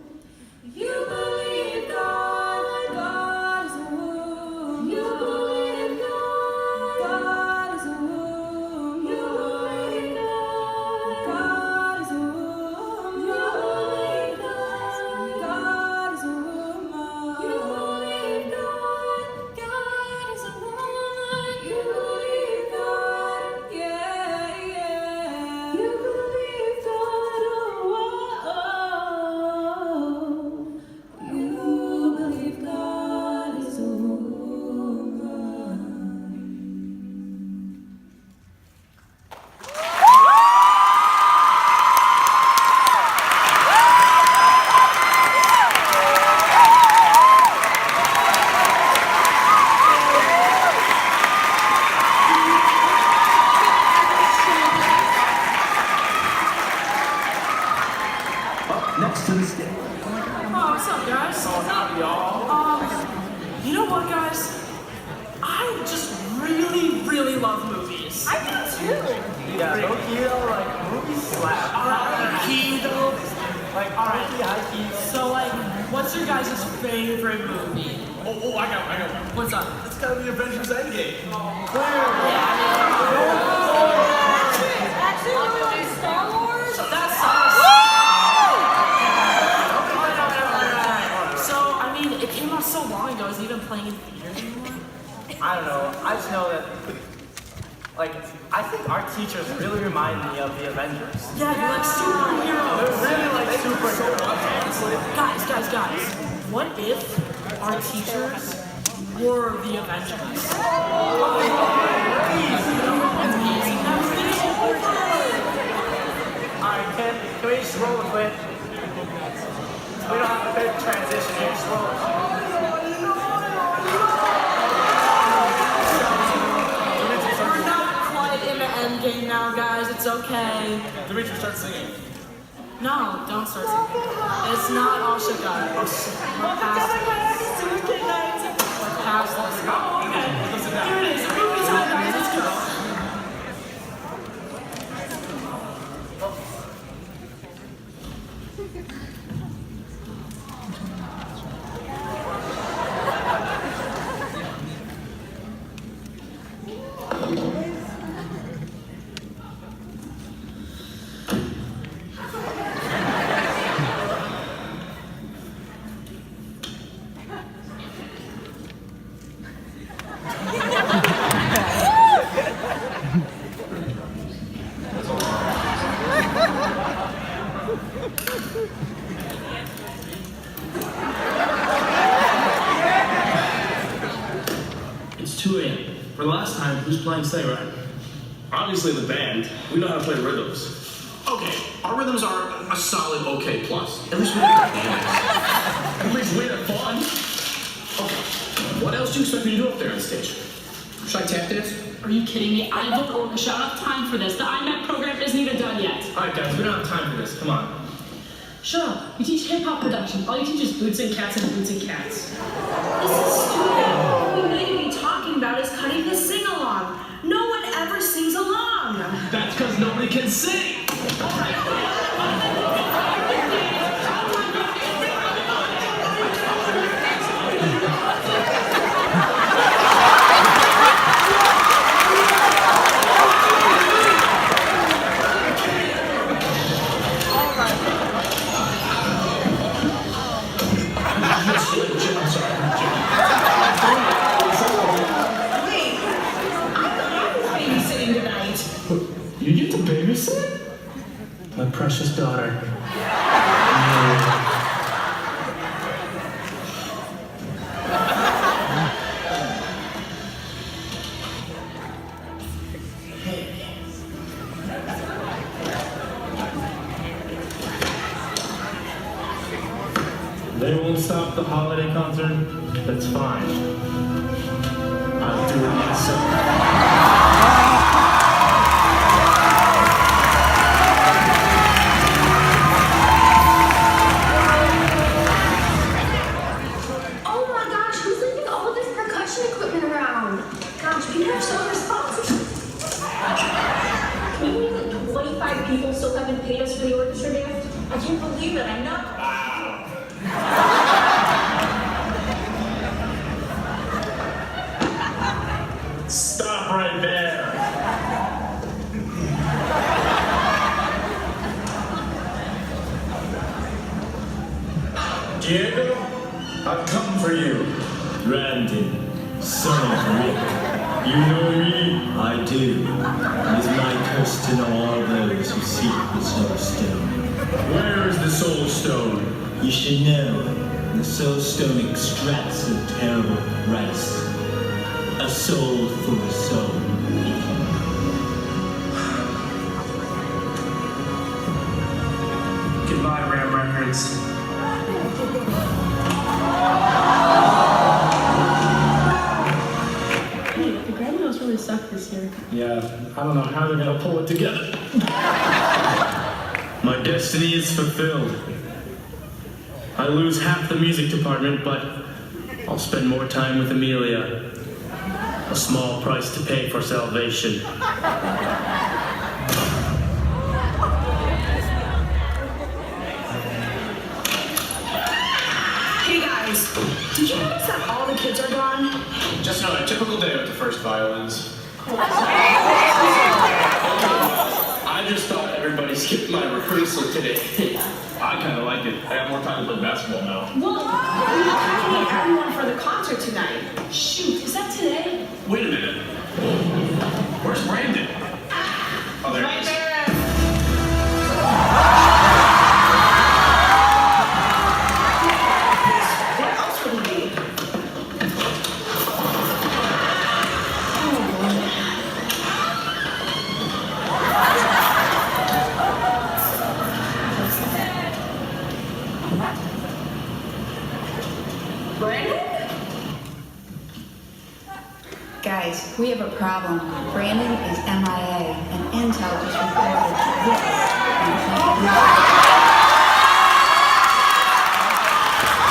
Speaker 10: You believe God, God is a womb. You believe God, God is a womb. You believe God, God is a womb. You believe God, God is a womb. You believe God, God is a woman. You believe God, yeah, yeah. You believe God, oh. You believe God is a woman.
Speaker 1: Up next to the skit.
Speaker 3: Oh, what's up, guys?
Speaker 5: So howdy, y'all.
Speaker 3: You know what, guys? I just really love movies.
Speaker 2: I do too.
Speaker 4: Yeah, low-key, like, movies slap.
Speaker 3: Alright, key though.
Speaker 4: Like,
Speaker 3: Alright.
Speaker 4: high key.
Speaker 3: So, like, what's your guys' favorite movie?
Speaker 5: Oh, I got one.
Speaker 3: What's up?
Speaker 5: It's gotta be Avengers Endgame.
Speaker 2: Actually, really like Star Wars.
Speaker 3: That's So, I mean, it came out so long ago. Is it even playing in theaters anymore?
Speaker 4: I don't know. I just know that, like, I think our teachers really remind me of the Avengers.
Speaker 3: Yeah, you're like superheroes.
Speaker 4: They're really like superheroes.
Speaker 3: Guys. What if our teachers were the Avengers?
Speaker 4: Alright, can we just roll with it? We don't have to pick transition here, just roll with it.
Speaker 3: We're not quite in the end game now, guys. It's okay.
Speaker 5: Dimitri, start singing.
Speaker 3: No, don't start singing. It's not all shook up. We're past this. We're past this. Here it is. Movie time, guys. Let's go.
Speaker 16: It's 2 a.m. For the last time, who's playing sleigh ride?
Speaker 17: Obviously the band. We know how to play rhythms.
Speaker 16: Okay, our rhythms are a solid OK plus. At least we have dance.
Speaker 17: At least we have fun.
Speaker 16: Okay, what else do you expect me to do up there on stage? Should I tap dance?
Speaker 3: Are you kidding me? I have the orchestra. I don't have time for this. The IMAC program isn't even done yet.
Speaker 16: Alright guys, we don't have time for this. Come on.
Speaker 3: Shut up. You teach hip-hop production. All you teach is boots and cats and boots and cats. This is stupid. What we need to be talking about is cutting the sing-along. No one ever sings along.
Speaker 17: That's because nobody can sing.
Speaker 16: You get to babysit? My precious daughter.
Speaker 17: They won't stop the holiday concert? That's fine. I'll do it myself.
Speaker 18: People still haven't paid us for the orchestra gift? I can't believe it, I know.
Speaker 17: Stop right there.
Speaker 1: Diego, I've come for you. Brandon, son of Rick. You know me? I do. It is my curse to know all those who seek the Soul Stone.
Speaker 17: Where is the Soul Stone?
Speaker 1: You should know. The Soul Stone extracts a terrible price. A soul for a soul.
Speaker 17: Goodbye, Ram Records.
Speaker 3: The Grammy really sucked this year.
Speaker 17: Yeah, I don't know how they're gonna pull it together. My destiny is fulfilled. I lose half the music department, but I'll spend more time with Amelia. A small price to pay for salvation.
Speaker 3: Hey guys, did you notice that all the kids are gone?
Speaker 16: Just another typical day with the first violins. I just thought everybody skipped my rehearsal today. I kind of like it. I have more time to play basketball now.
Speaker 3: Well, we have to meet everyone for the concert tonight. Shoot, is that today?
Speaker 16: Wait a minute. Where's Brandon? Oh, there he is.
Speaker 3: What else would we need? Brandon?
Speaker 19: Guys, we have a problem. Brandon is MIA, and Intel just reported this.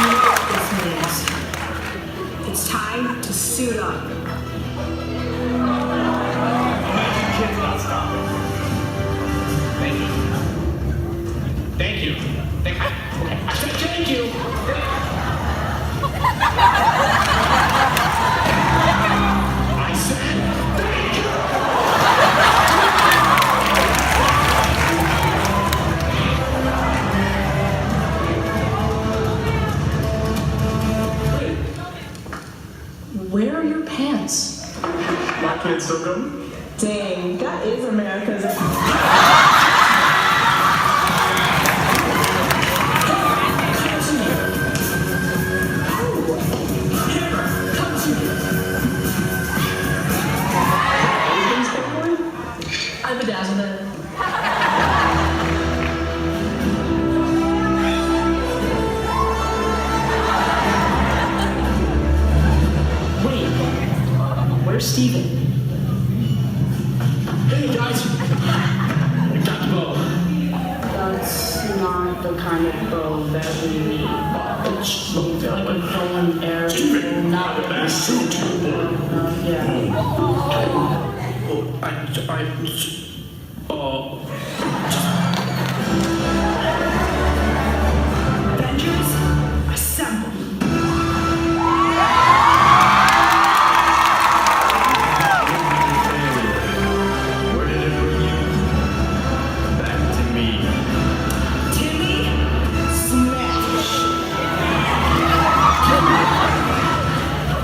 Speaker 3: You know what this means. It's time to suit up.
Speaker 16: Kids not stopping. Thank you. Thank you. Okay, I said thank you. I said thank you.
Speaker 3: Where are your pants?
Speaker 16: My kids still coming?
Speaker 3: Dang, that is America's. I'm bedazzled it. Wait, where's Steven?
Speaker 16: Hey guys,
Speaker 17: Oh, that would slow down.
Speaker 3: Like a bow and arrow.
Speaker 17: Stupid!
Speaker 3: Not
Speaker 17: The best suit!
Speaker 3: yeah. Avengers, assemble!
Speaker 17: Where did it bring you? Back to me.
Speaker 3: Timmy, smash!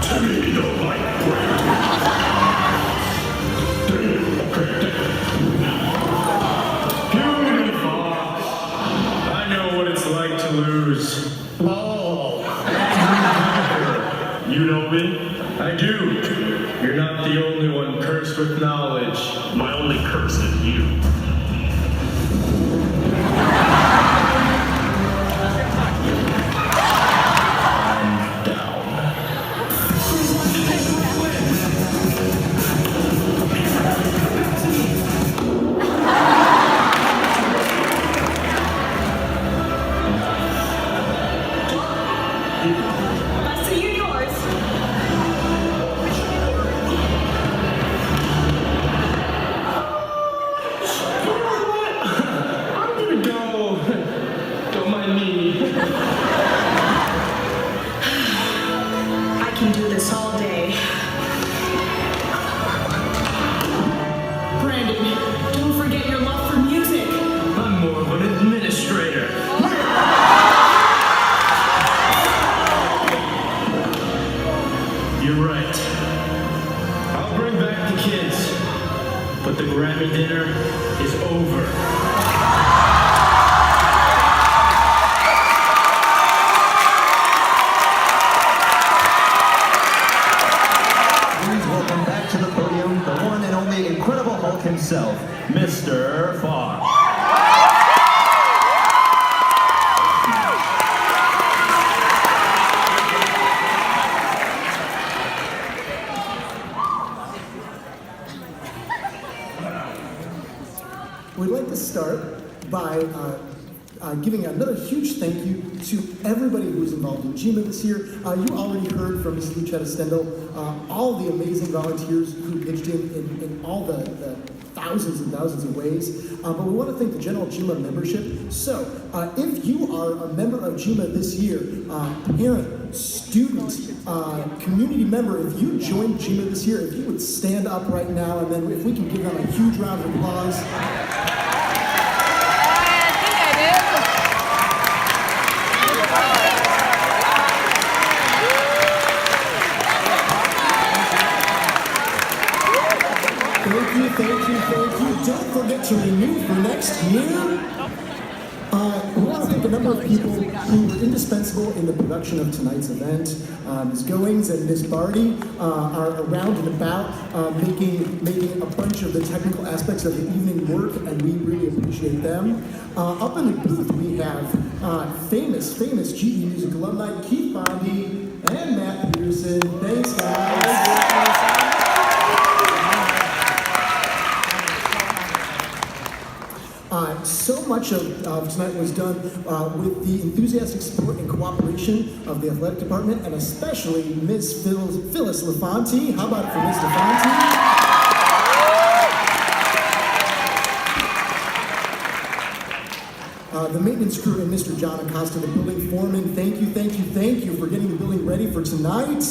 Speaker 17: Timmy, you don't like bread. I know what it's like to lose. Oh. You know me? I do. You're not the only one cursed with knowledge. My only curse is you. I'm down.
Speaker 2: I see you yours.
Speaker 17: I'm gonna go. Don't mind me.
Speaker 2: I can do this all day.
Speaker 3: Brandon, don't forget your love for music.
Speaker 17: I'm more of an administrator. You're right. I'll bring back the kids, but the Grammy dinner is over.
Speaker 1: Please welcome back to the podium the one and only Incredible Hulk himself, Mr. Fox.
Speaker 15: We'd like to start by giving another huge thank you to everybody who was involved in GMA this year. You already heard from Ms. Lucetta Stendel, all the amazing volunteers who pitched in all the thousands and thousands of ways. But we want to thank the general GMA membership. So if you are a member of GMA this year, parent, student, community member, if you joined GMA this year, if you would stand up right now, and then if we can give them a huge round of applause. Thank you. Don't forget to renew for next year. We want to thank a number of people who were indispensable in the production of tonight's event. Ms. Goings and Ms. Barty are around and about making a bunch of the technical aspects of the evening work, and we really appreciate them. Up in the booth we have famous GE Music alumni Keith Bondi and Matt Peterson. Thanks, guys. So much of tonight was done with the enthusiastic support and cooperation of the athletic department, and especially Miss Phyllis LaFonte. How about it for Miss LaFonte? The maintenance crew and Mr. John Acosta, the building foreman. Thank you for getting the building ready for tonight.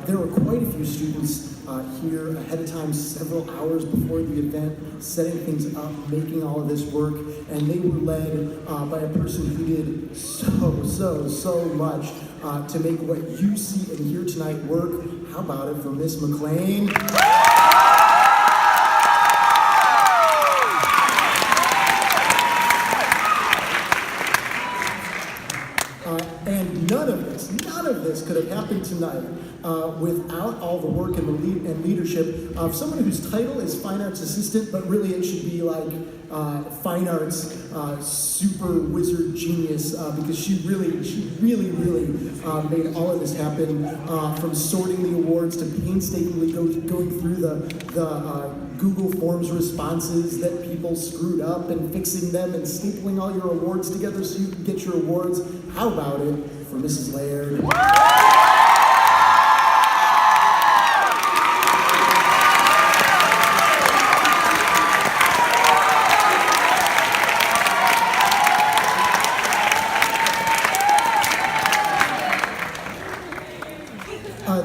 Speaker 15: There were quite a few students here ahead of time, several hours before the event, setting things up, making all of this work, and they were led by a person who did so much to make what you see and hear tonight work. How about it for Miss McLean? And none of this could have happened tonight without all the work and leadership of someone whose title is Fine Arts Assistant, but really it should be like Fine Arts Super Wizard Genius, because she really made all of this happen, from sorting the awards to painstakingly going through the Google Forms responses that people screwed up and fixing them and stapling all your awards together so you can get your awards. How about it for Mrs. Laird?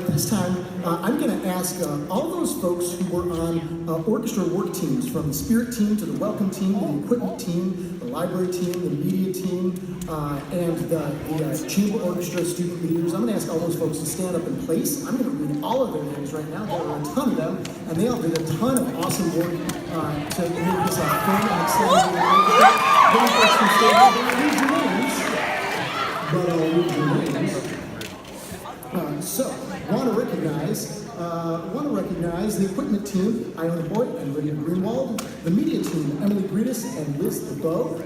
Speaker 15: This time, I'm going to ask all those folks who were on orchestra work teams, from the spirit team to the welcome team, the equipment team, the library team, the media team, and the chamber orchestra student leaders. I'm going to ask all those folks to stand up in place. I'm going to read all of their names right now. There are a ton of them, and they all did a ton of awesome work to make this a fun and exciting orchestra. Those folks can stay up and read your names, but I'll read your names. So, want to recognize the equipment team, Ione Hoyt and Lydia Greenwald, the media team, Emily Breedis and Liz LeBeau,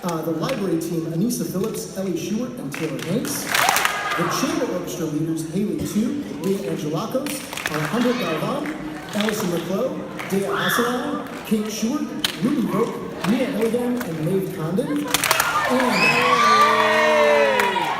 Speaker 15: the library team, Anissa Phillips, Ellie Shewart, and Taylor Hanks, the chamber orchestra leaders, Haley Tu, Leah Angelakos, Alejandro Galvan, Allison McClough, Dea Asalan, Kate Shewart, Ruby Vogt, Mia Elgan, and Maeve Condon, and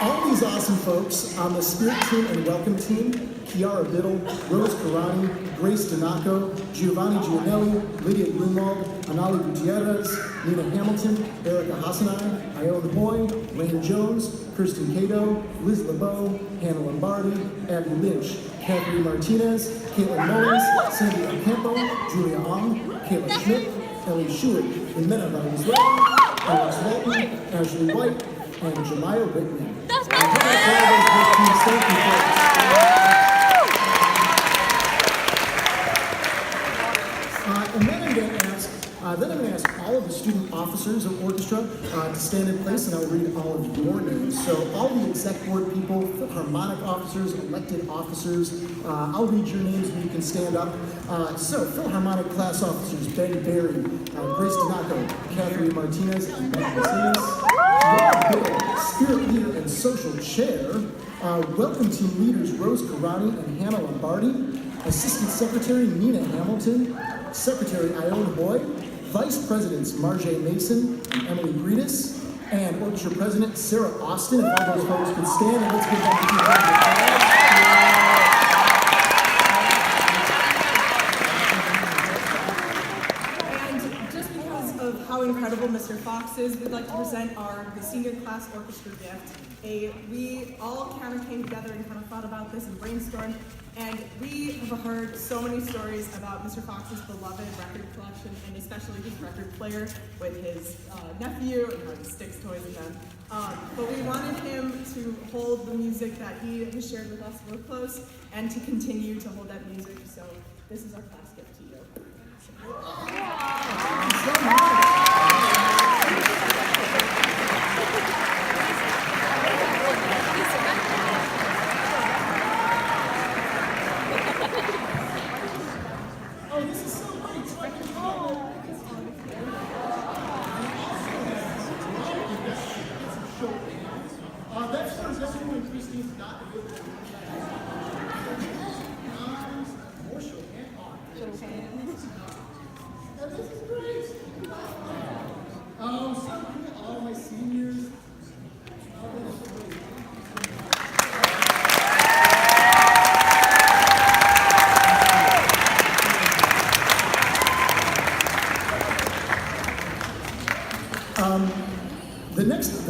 Speaker 15: all these awesome folks on the spirit team and welcome team: Kiara Biddle, Rose Karani, Grace Donaco, Giovanni Gianelli, Lydia Greenwald, Anali Gutierrez, Nina Hamilton, Erica Hassanai, Ione Hoy, Lane Jones, Kirsten Cato, Liz LeBeau, Hannah Lombardi, Abby Lynch, Catherine Martinez, Caitlin Mullins, Cindy Ocampo, Julia Ong, Kayla Schmidt, Ellie Shewart, Jimena Valenzuela, Alex Walton, Ashley White, and Jemiah Whitman. That's my and then I'm going to ask all of the student officers of orchestra to stand in place, and I'll read all of your names. So all the exec board people, Philharmonic officers, elected officers, I'll read your names and you can stand up. So Philharmonic class officers: Ben Berry, Grace Donaco, Catherine Martinez, and Matt Macias. Bill, spirit leader and social chair. Welcome team leaders: Rose Karani and Hannah Lombardi. Assistant Secretary Nina Hamilton. Secretary Ione Hoy. Vice Presidents Marjay Mason and Emily Breedis. And Orchestra President Sarah Austin. If all those folks could stand, and let's give them a few rounds of applause.
Speaker 2: How incredible Mr. Fox is, we'd like to present the senior class orchestra gift. We all kind of came together and kind of thought about this and brainstormed, and we have heard so many stories about Mr. Fox's beloved record collection, and especially his record player with his nephew and how he sticks toys in them. But we wanted him to hold the music that he has shared with us real close, and to continue to hold that music. So this is our class gift to you. Thank you so much.
Speaker 15: Oh, this is so great. So I can call that's for Jessica and Christine's not able to or show hand on. This is great. So cool. All my seniors. The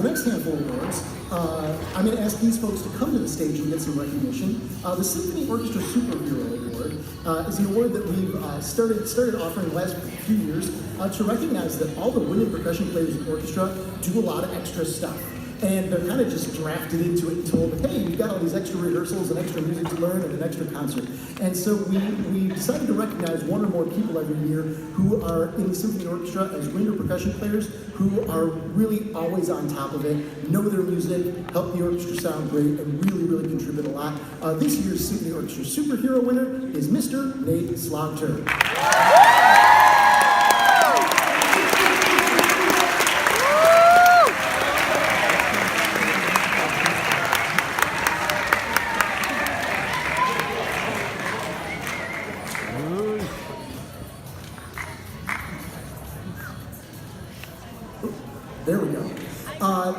Speaker 15: next handful of awards, I'm going to ask these folks to come to the stage and get some recognition. The Symphony Orchestra Superhero Award is an award that we've started offering the last few years to recognize that all the winning percussion players in the orchestra do a lot of extra stuff. And they're kind of just drafted into it and told, hey, you've got all these extra rehearsals and extra music to learn and an extra concert. And so we decided to recognize one or more people every year who are in the symphony orchestra as wind or percussion players who are really always on top of it, know their music, help the orchestra sound great, and really, really contribute a lot. This year's Symphony Orchestra Superhero winner is Mr. Nate Slaughter. There we go.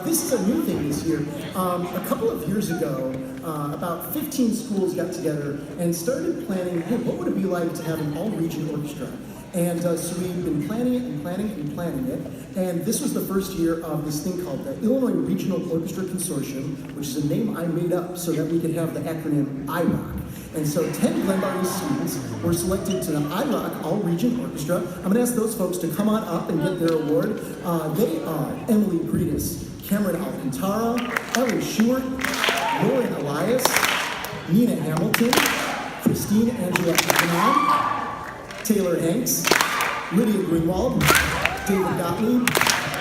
Speaker 15: This is a new thing this year. A couple of years ago, about 15 schools got together and started planning, hey, what would it be like to have an all-region orchestra? And so we've been planning it and planning it and planning it. And this was the first year of this thing called the Illinois Regional Orchestra Consortium, which is a name I made up so that we could have the acronym IROC. And so 10 Glenbard students were selected to the IROC All-Region Orchestra. I'm going to ask those folks to come on up and get their award. They are Emily Breedis, Cameron Alcantara, Ellie Shewart, Lauren Elias, Nina Hamilton, Christine Angela Econom, Taylor Hanks, Lydia Greenwald, David Gottlieb,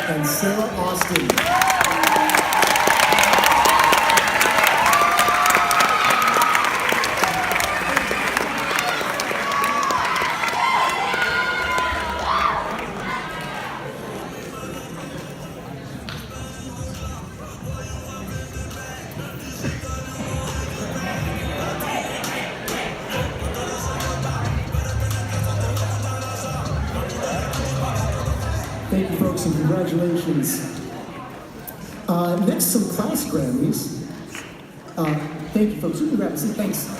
Speaker 15: and Sarah Austin. Thank you, folks, and congratulations. Next, some class Grammys. Thank you, folks. You can grab a seat. Thanks.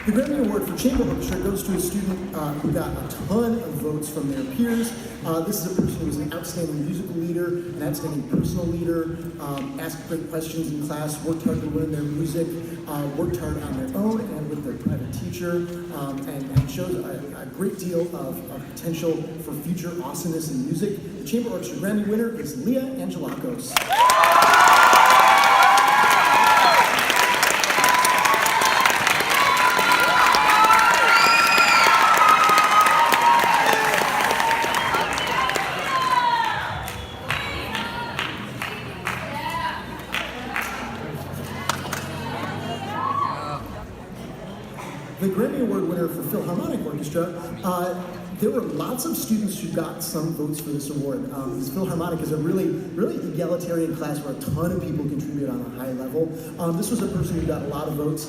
Speaker 15: The Grammy Award for Chamber Orchestra goes to a student who got a ton of votes from their peers. This is a person who was an outstanding musical leader, an outstanding personal leader, asked great questions in class, worked hard to learn their music, worked hard on their own and with their private teacher, and showed a great deal of potential for future awesomeness in music. The Chamber Orchestra Grammy winner is Leah Angelakos. The Grammy Award winner for Philharmonic Orchestra, there were lots of students who got some votes for this award. Because Philharmonic is a really egalitarian class where a ton of people contribute on a high level. This was a person who got a lot of votes.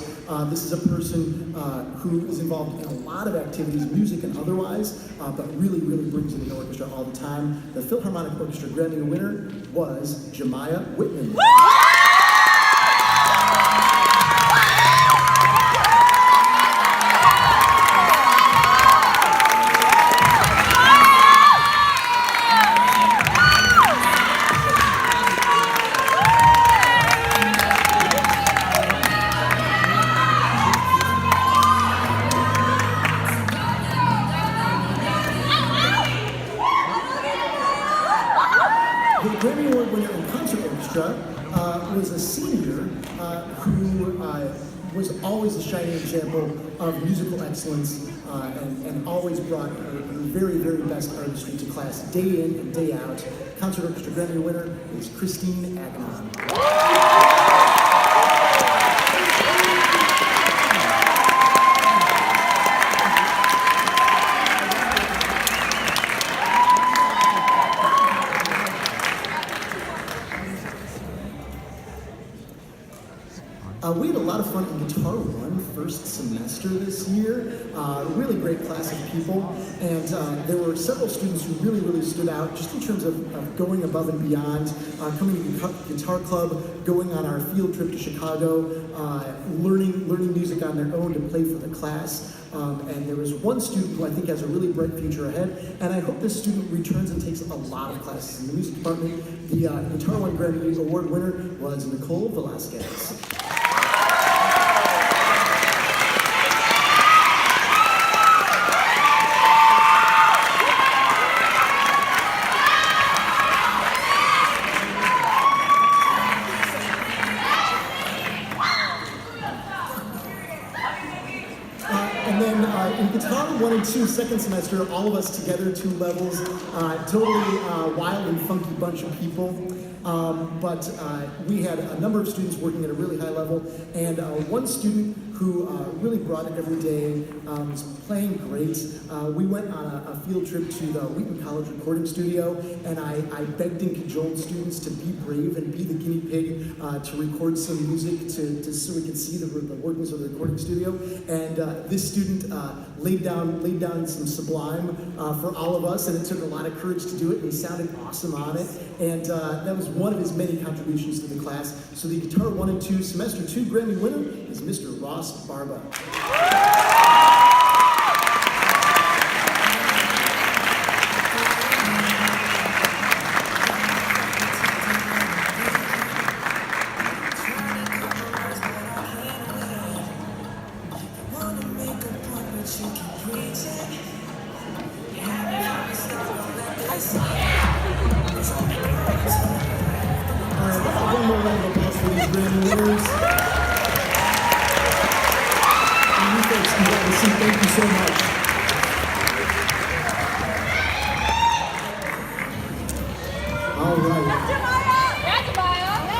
Speaker 15: This is a person who is involved in a lot of activities, music and otherwise, but really brings it in the orchestra all the time. The Philharmonic Orchestra Grammy winner was Jemiah Whitman. The Grammy Award winner in concert orchestra was a senior who was always a shining example of musical excellence and always brought her very best artistry to class day in and day out. Concert orchestra Grammy winner is Christine Agnon. We had a lot of fun in Guitar 1 first semester this year. Really great class of people, and there were several students who really stood out just in terms of going above and beyond, coming to Guitar Club, going on our field trip to Chicago, learning music on their own to play for the class. And there was one student who I think has a really bright future ahead, and I hope this student returns and takes a lot of classes in the music department. The Guitar 1 Grammy Award winner was Nicole Velasquez. And then in Guitar 1 and 2, second semester, all of us together, 2 levels, totally wild and funky bunch of people. But we had a number of students working at a really high level, and one student who really brought it every day, was playing great. We went on a field trip to the Wheaton College recording studio, and I begged and cajoled students to be brave and be the guinea pig to record some music so we could see the workings of the recording studio. And this student laid down some sublime for all of us, and it took a lot of courage to do it, and he sounded awesome on it. And that was one of his many contributions to the class. So the Guitar 1 and 2 Semester 2 Grammy winner is Mr. Ross Barba. One more round of applause for these Grammy winners. And you folks can grab a seat. Thank you so much. All right.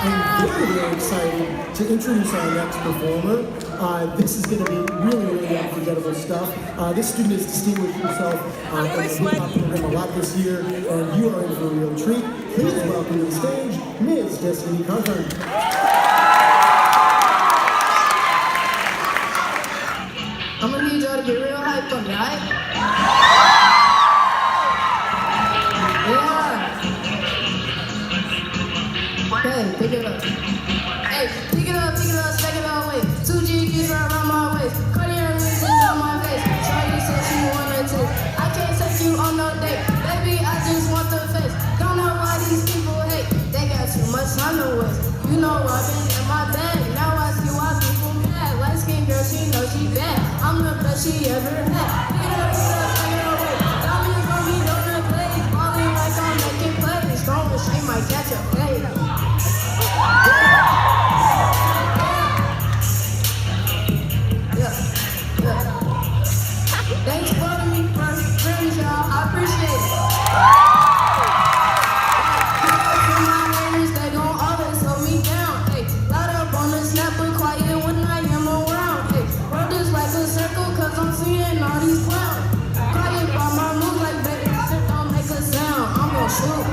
Speaker 15: I'm very excited to introduce our next performer. This is going to be really unforgettable stuff. This student has distinguished himself in the hip-hop program a lot this year, and you are in for a real treat. Please welcome to the stage, Ms. Destiny Carter.
Speaker 6: I'm gonna need y'all to get real hyped on me, alright? Yeah. Hey, pick it up. Hey, pick it up, stack it all way. 2 GGs right around my waist. Cartier rings on my face. Shawty said she wanna taste. I can't take you on no date. Baby, I just want the face. Don't know why these people hate. They got too much time to waste. You know I've been in my bag. Now I see why people mad. Light skin girl, she know she bad. I'm the best she ever had. Pick it up, take it away. Diamonds on me, don't play. Falling like I'm making plays. Strong as she might catch a fade. Thanks for having me for Grammy, y'all. I appreciate it. For my haters, they gon' always hold me down. Hey, loud up on the snap, but quiet when I am around. Hey, world is like a circle, cause I'm seeing all these clowns. Quiet by my moves like baby, don't make a sound. I'm gon' shoot.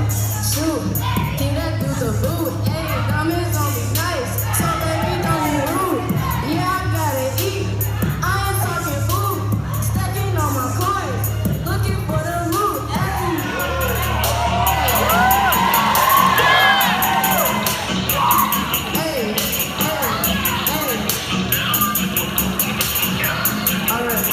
Speaker 6: Get that through the boot. Hey, diamonds on me nice, so baby don't be rude. Yeah, I gotta eat. I ain't talking food. Stacking on my coins, looking for the loot. Hey. Alright.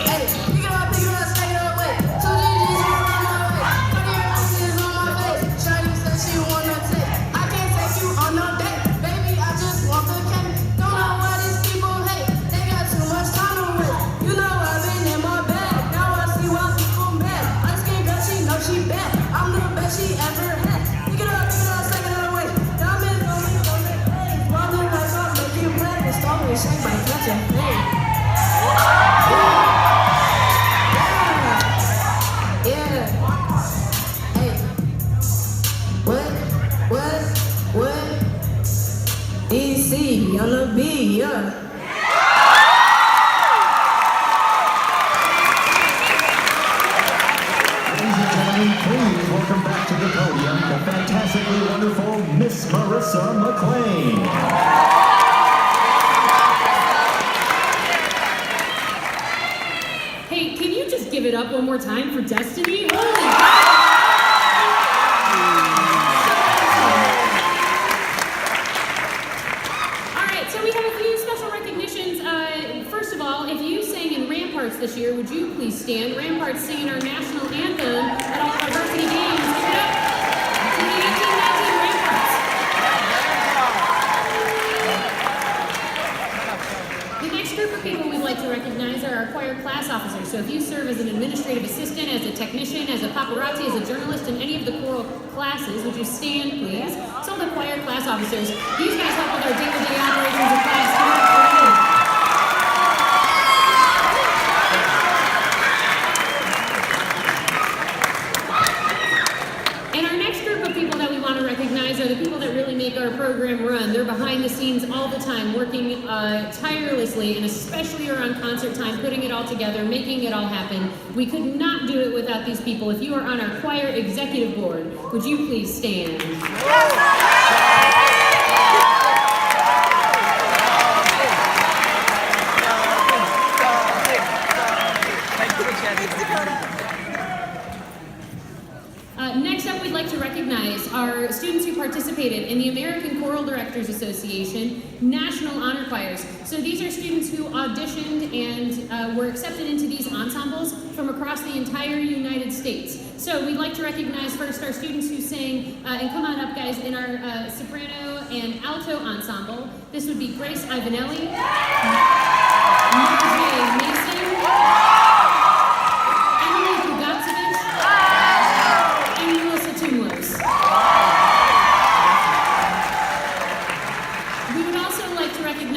Speaker 6: Hey, pick it up, stack it away. 2 GGs right around my waist. Cartier rings on my face. Shawty said she wanna taste. I can't take you on no date. Baby, I just want the cake. Don't know why these people hate. They got too much time to waste. You know I've been in my bag. Now I see why people mad. Light skin girl, she know she bad. I'm the best she ever had. Pick it up, stack it away. Diamonds on me, don't make plays. Rolling like I'm making plays. Stormy shake might catch a fade. Yeah. Hey. What? DC on the beat, yeah.
Speaker 1: Ladies and gentlemen, please welcome back to the podium the fantastically wonderful Miss Marissa McLean.
Speaker 9: Hey, can you just give it up one more time for Destiny? Holy cow! All right, so we have a few special recognitions. First of all, if you sang in Ramparts this year, would you please stand? Ramparts singing our national anthem at all of our varsity games. Give it up to the 1819 Ramparts. The next group of people we'd like to recognize are our choir class officers. So if you serve as an administrative assistant, as a technician, as a paparazzi, as a journalist in any of the choral classes, would you stand, please? Some of the choir class officers. These guys help with our day-to-day operations of class. Come on, and our next group of people that we want to recognize are the people that really make our program run. They're behind the scenes all the time, working tirelessly, and especially around concert time, putting it all together, making it all happen. We could not do it without these people. If you are on our choir executive board, would you please stand? Next up, we'd like to recognize our students who participated in the American Choral Directors Association National Honor Choirs. So these are students who auditioned and were accepted into these ensembles from across the entire United States. So we'd like to recognize first our students who sang, and come on up guys, in our soprano and alto ensemble. This would be Grace Ivanelli, Marjay Mason,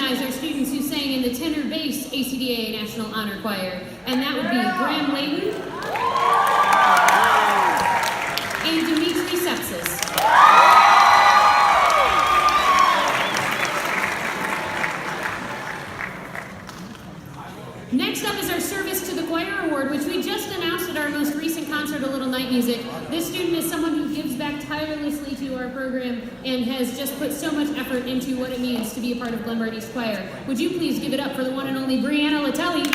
Speaker 9: our students who sang in the tenor bass ACDA National Honor Choir, and that would be Graham Layton and Dimitri Sepsis. Next up is our Service to the Choir Award, which we just announced at our most recent concert, A Little Night Music. This student is someone who gives back tirelessly to our program and has just put so much effort into what it means to be a part of Glenbard East Choir. Would you please give it up for the one and only Brianna Latelli?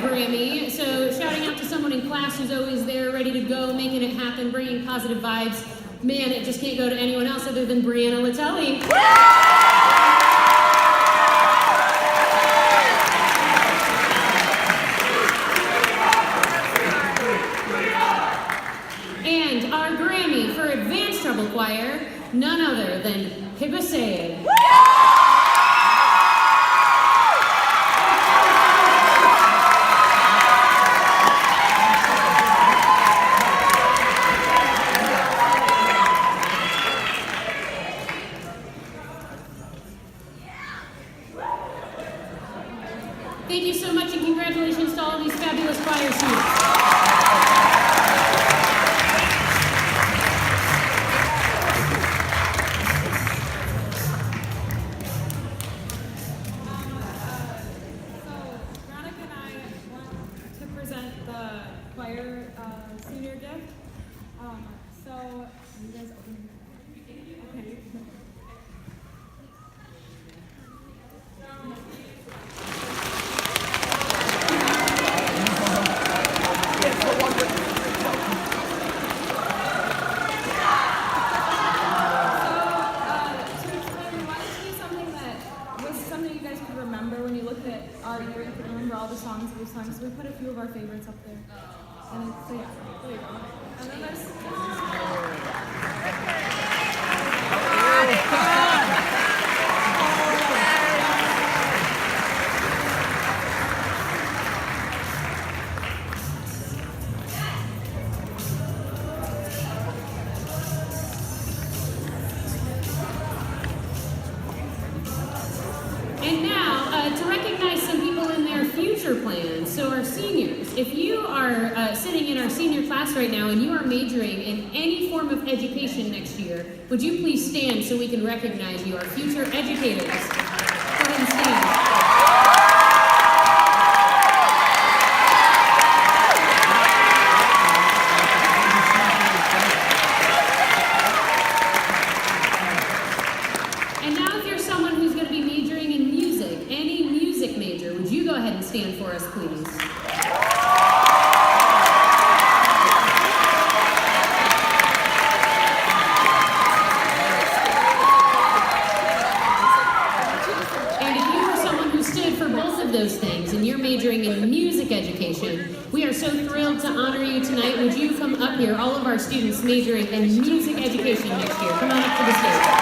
Speaker 9: Grammy, so shouting out to someone in class who's always there, ready to go, making it happen, bringing positive vibes. Man, it just can't go to anyone else other than Brianna Latelli. And our Grammy for Advanced Treble Choir, none other than Hiba Sayed. Thank you so much and congratulations to all of these fabulous choir students.
Speaker 14: Veronica and I want to present the choir senior gift. So, are you guys open? Okay. So we put a few of our favorites up there. And so yeah, there you go. And then there's
Speaker 9: And now, to recognize some people in their future plans, so our seniors, if you are sitting in our senior class right now and you are majoring in any form of education next year, would you please stand so we can recognize you, our future educators? Go ahead and stand. Stand for us, please. And if you were someone who stood for both of those things and you're majoring in music education, we are so thrilled to honor you tonight. Would you come up here, all of our students majoring in music education next year? Come on up to the stage.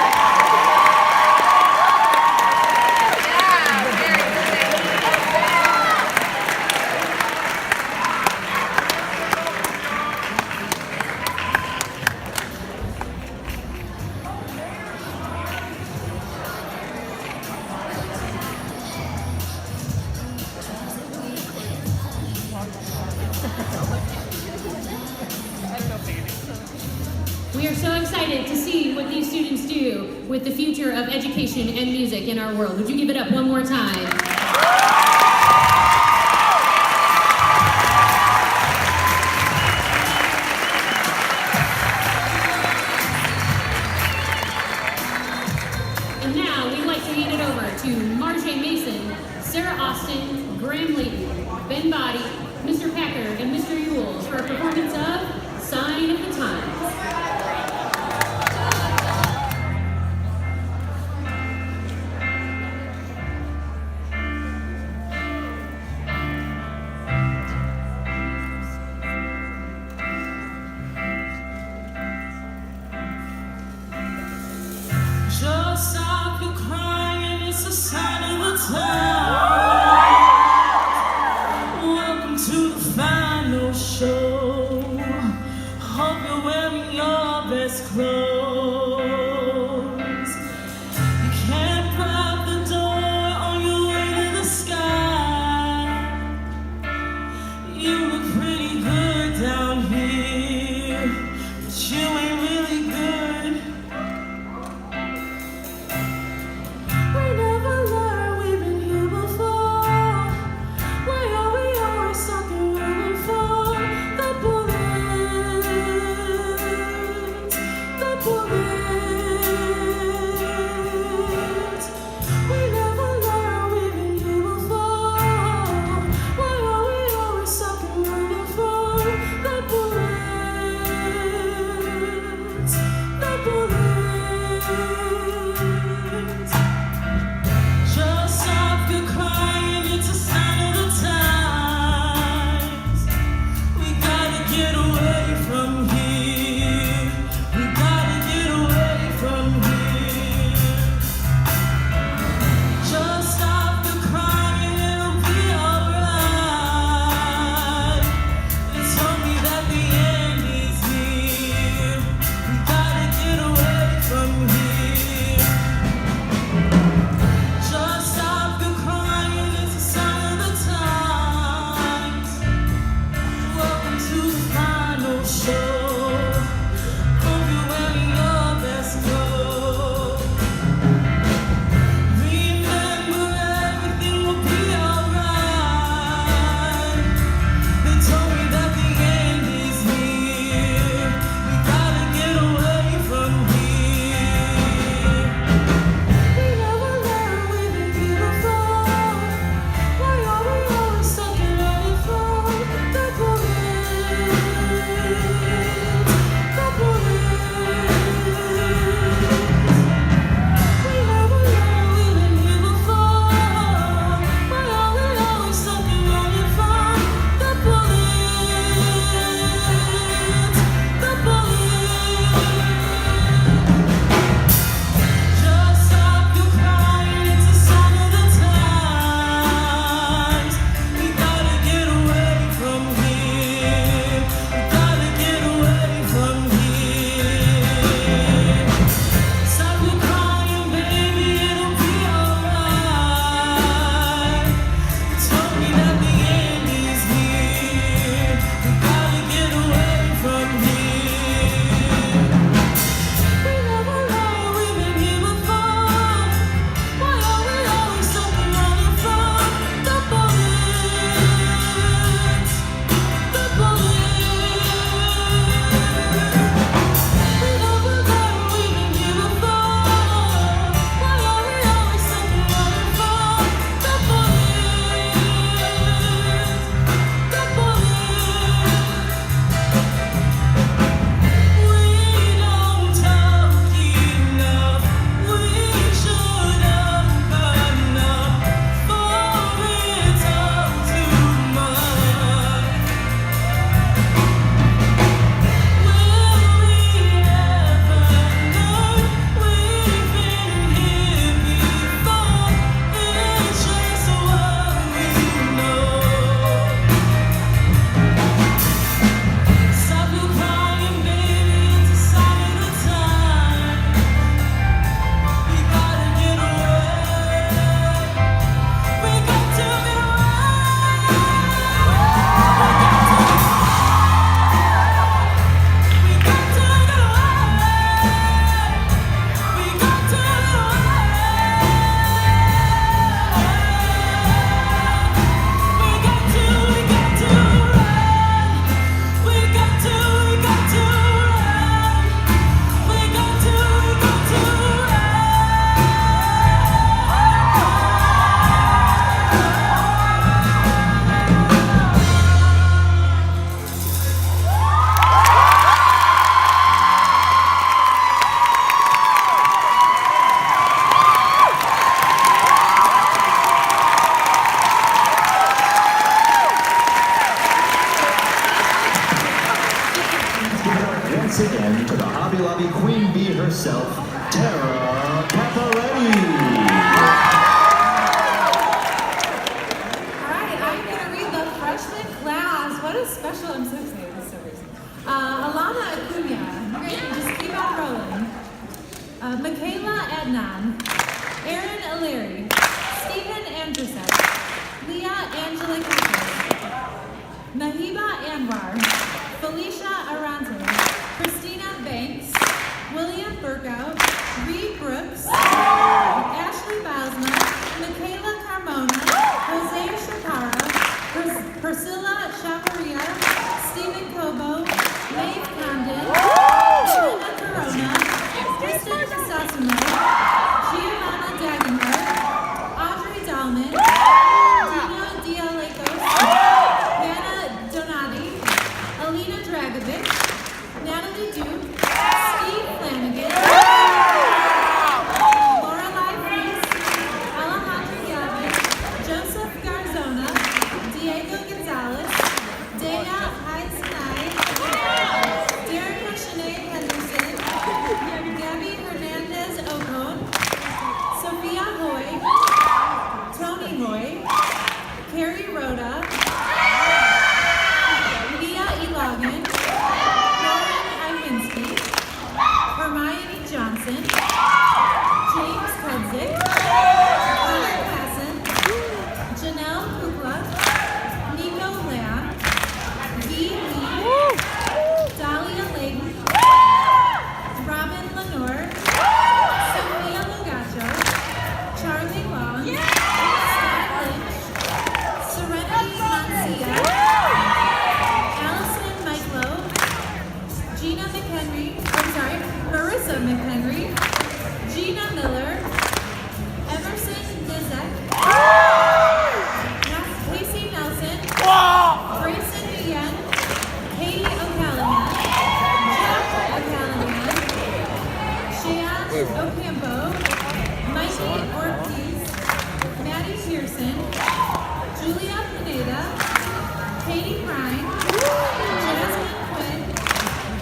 Speaker 9: with the future of education and music in our world. Would you give it up one more time? And now we'd like to hand it over to Marjay Mason, Sarah Austin, Graham Layton, Ben Body, Mr. Packer, and Mr. Ewell for a performance of Sign of the Times.
Speaker 3: Just stop your crying, it's a sign of the times. Welcome to the final show. Hope you're wearing your best clothes. You can't grab the door on your way to the sky. You look pretty good down here, but you ain't really good. We never
Speaker 14: Adnan, Aaron O'Leary, Stephen Andrusek, Leah Angela Kessler, Mahiba Anwar, Felicia Arante, Christina Banks, William Burkout, Reed Brooks, Ashley Basma, Michaela Carmona, Jose Shapara, Priscilla Chavarria, Stephen Cobo, Maeve Condon, Elena Corona, Kristen Sassumo, Giovanna Dagenberg, Audrey Dahlman, Dino Dialekos, Hannah Donati, Alina Dragovic, Natalie Duke, Steve Flanagan, Lorelei Fries, Alejandro Gavin, Joseph Garzona, Diego Gonzalez, Dana Heisenai, Derek Sinead Henderson, Gabby Hernandez Ocon, Sophia Hoy, Tony Hoy, Carrie Rhoda, Leah Elogan, Lauren Iminski, Hermione Johnson, James Kudzik, Connor Casson, Janelle Kukla, Nico Lamb, Dee Lee, Dahlia Layton, Robin Lenore, Sophia Lugacho, Charlie Long, Scott Lynch, Serenity Mancia, Allison Michelo, Gina McHenry, Marissa McHenry, Gina Miller, Emerson Nizek, Casey Nelson, Grayson Nguyen, Katie O'Callaghan, Jeff O'Callaghan, Shayan Ocampo, Mikey Ortiz, Maddie Pearson, Julia Pineda, Katie Brine, Jasmine Quinn,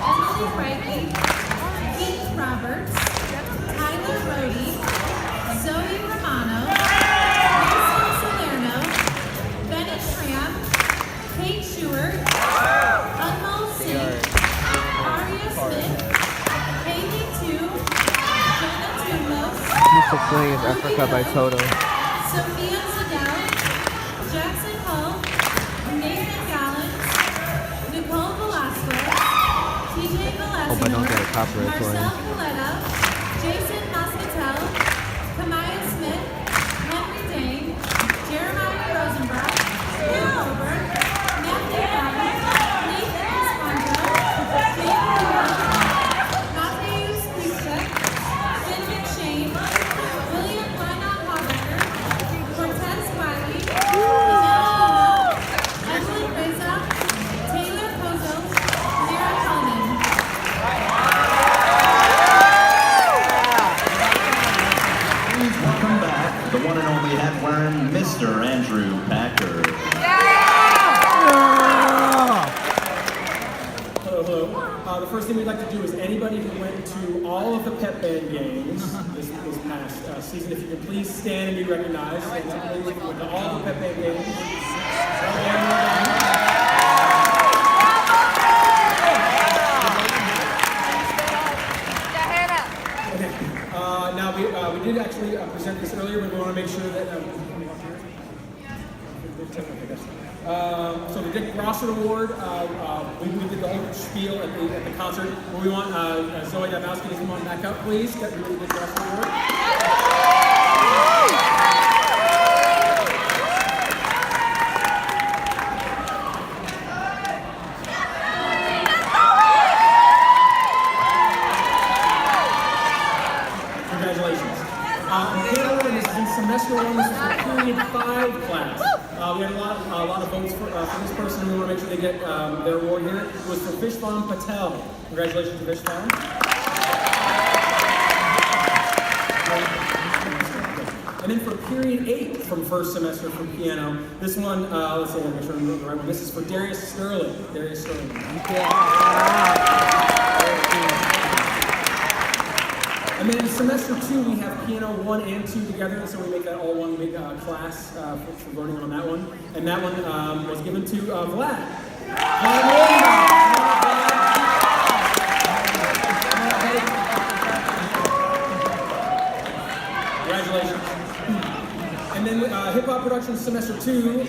Speaker 14: Emily Reiki, Keith Roberts, Tyler Brody, Zoe Romano, Mason Salerno, Bennett Schramm, Kate Stewart, Anmol Singh, Aria Smith, Haley Tu, Jonah Tumlos,
Speaker 12: Music playing is Africa by Toto.
Speaker 14: Sophia Zadell, Jackson Hull, Nathan Gallins, Nicole Velasquez, TJ
Speaker 12: Hope I don't get a copyright for
Speaker 14: Marcel
Speaker 12: it.
Speaker 14: Coletta, Jason Moscatel, Kamaya Smith, Henry Dane, Jeremiah Rosenbrock, Bill Holbert, Matthew Allen, Nathan Esponto, Jake Moore, Matthews Kuchek, Finn McShane, William Lynott Hawbecker, Cortez Wiley, Emmanuel, Evelyn Reza, Taylor Kozos, Mira Coleman.
Speaker 1: Please welcome back the one and only headworm, Mr. Andrew Packer.
Speaker 5: Hello, hello. The first thing we'd like to do is anybody who went to all of the pep band games this past season, if you could please stand and be recognized. And please, went to all the pep band games. Okay. Now we did actually present this earlier, but we want to make sure that. So the Dick Grosser Award, we did the whole spiel at the concert. Where we want Zoe Damowski to come on back up, please. Get the Dick Grosser Award. Congratulations. This is in semester one. This is the period 5 class. We had a lot of votes for this person. We want to make sure they get their award here. It was for Fishbam Patel. Congratulations to Fishbam. And then for period 8 from first semester from piano, this one, let's see, make sure I'm doing the right one. This is for Darius Sterling. Darius Sterling. And then in semester 2, we have piano 1 and 2 together, so we make that all one big class for voting on that one. And that one was given to Vlad. Congratulations. And then hip hop production semester 2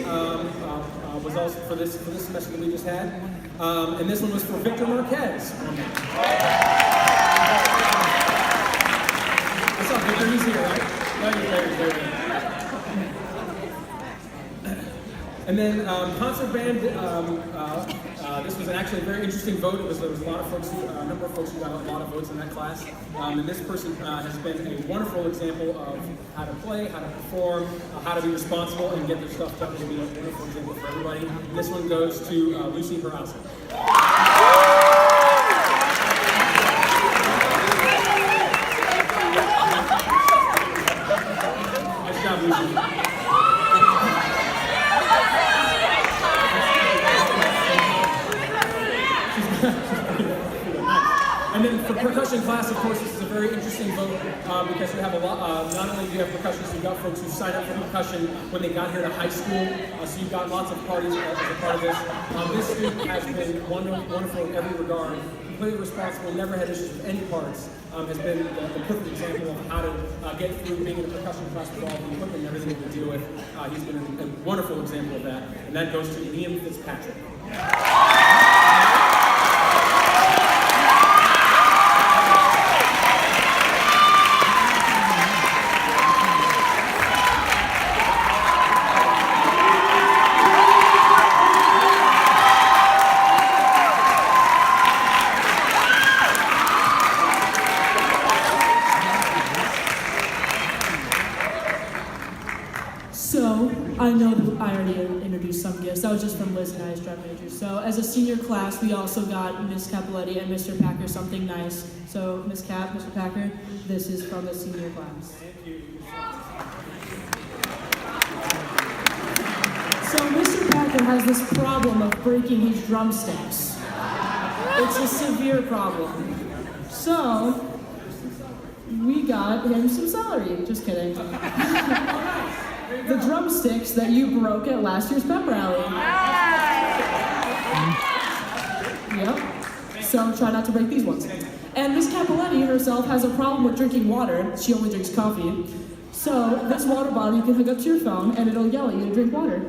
Speaker 5: was also for this semester that we just had, and this one was for Victor Marquez. What's up, Victor? He's here, right? No, you're there. And then concert band. This was actually a very interesting vote. There was a lot of folks, a number of folks who got a lot of votes in that class. And this person has been a wonderful example of how to play, how to perform, how to be responsible, and get their stuff done. It'll be a wonderful example for everybody. And this one goes to Lucy Horizon. Nice job, Lucy. And then for percussion class, of course, this is a very interesting vote because you have a lot, not only do you have percussionists, you've got folks who signed up for percussion when they got here to high school, so you've got lots of parties as a part of this. This student has been wonderful in every regard, completely responsible, never had issues with any parts, has been the perfect example of how to get through being in a percussion class with all the equipment and everything to deal with. He's been a wonderful example of that, and that goes to Liam Fitzpatrick.
Speaker 3: So, I know that I already introduced some gifts. That was just from Liz and I's drum majors. So, as a senior class, we also got Miss Capoletti and Mr. Packer something nice. So, Miss Cap, Mr. Packer, this is from the senior class. So, Mr. Packer has this problem of breaking his drumsticks. It's a severe problem. So, we got him some celery. Just kidding. The drumsticks that you broke at last year's pep rally. Yep. So try not to break these ones. And Miss Capoletti herself has a problem with drinking water. She only drinks coffee. So this water bottle you can hook up to your phone and it'll yell at you to drink water.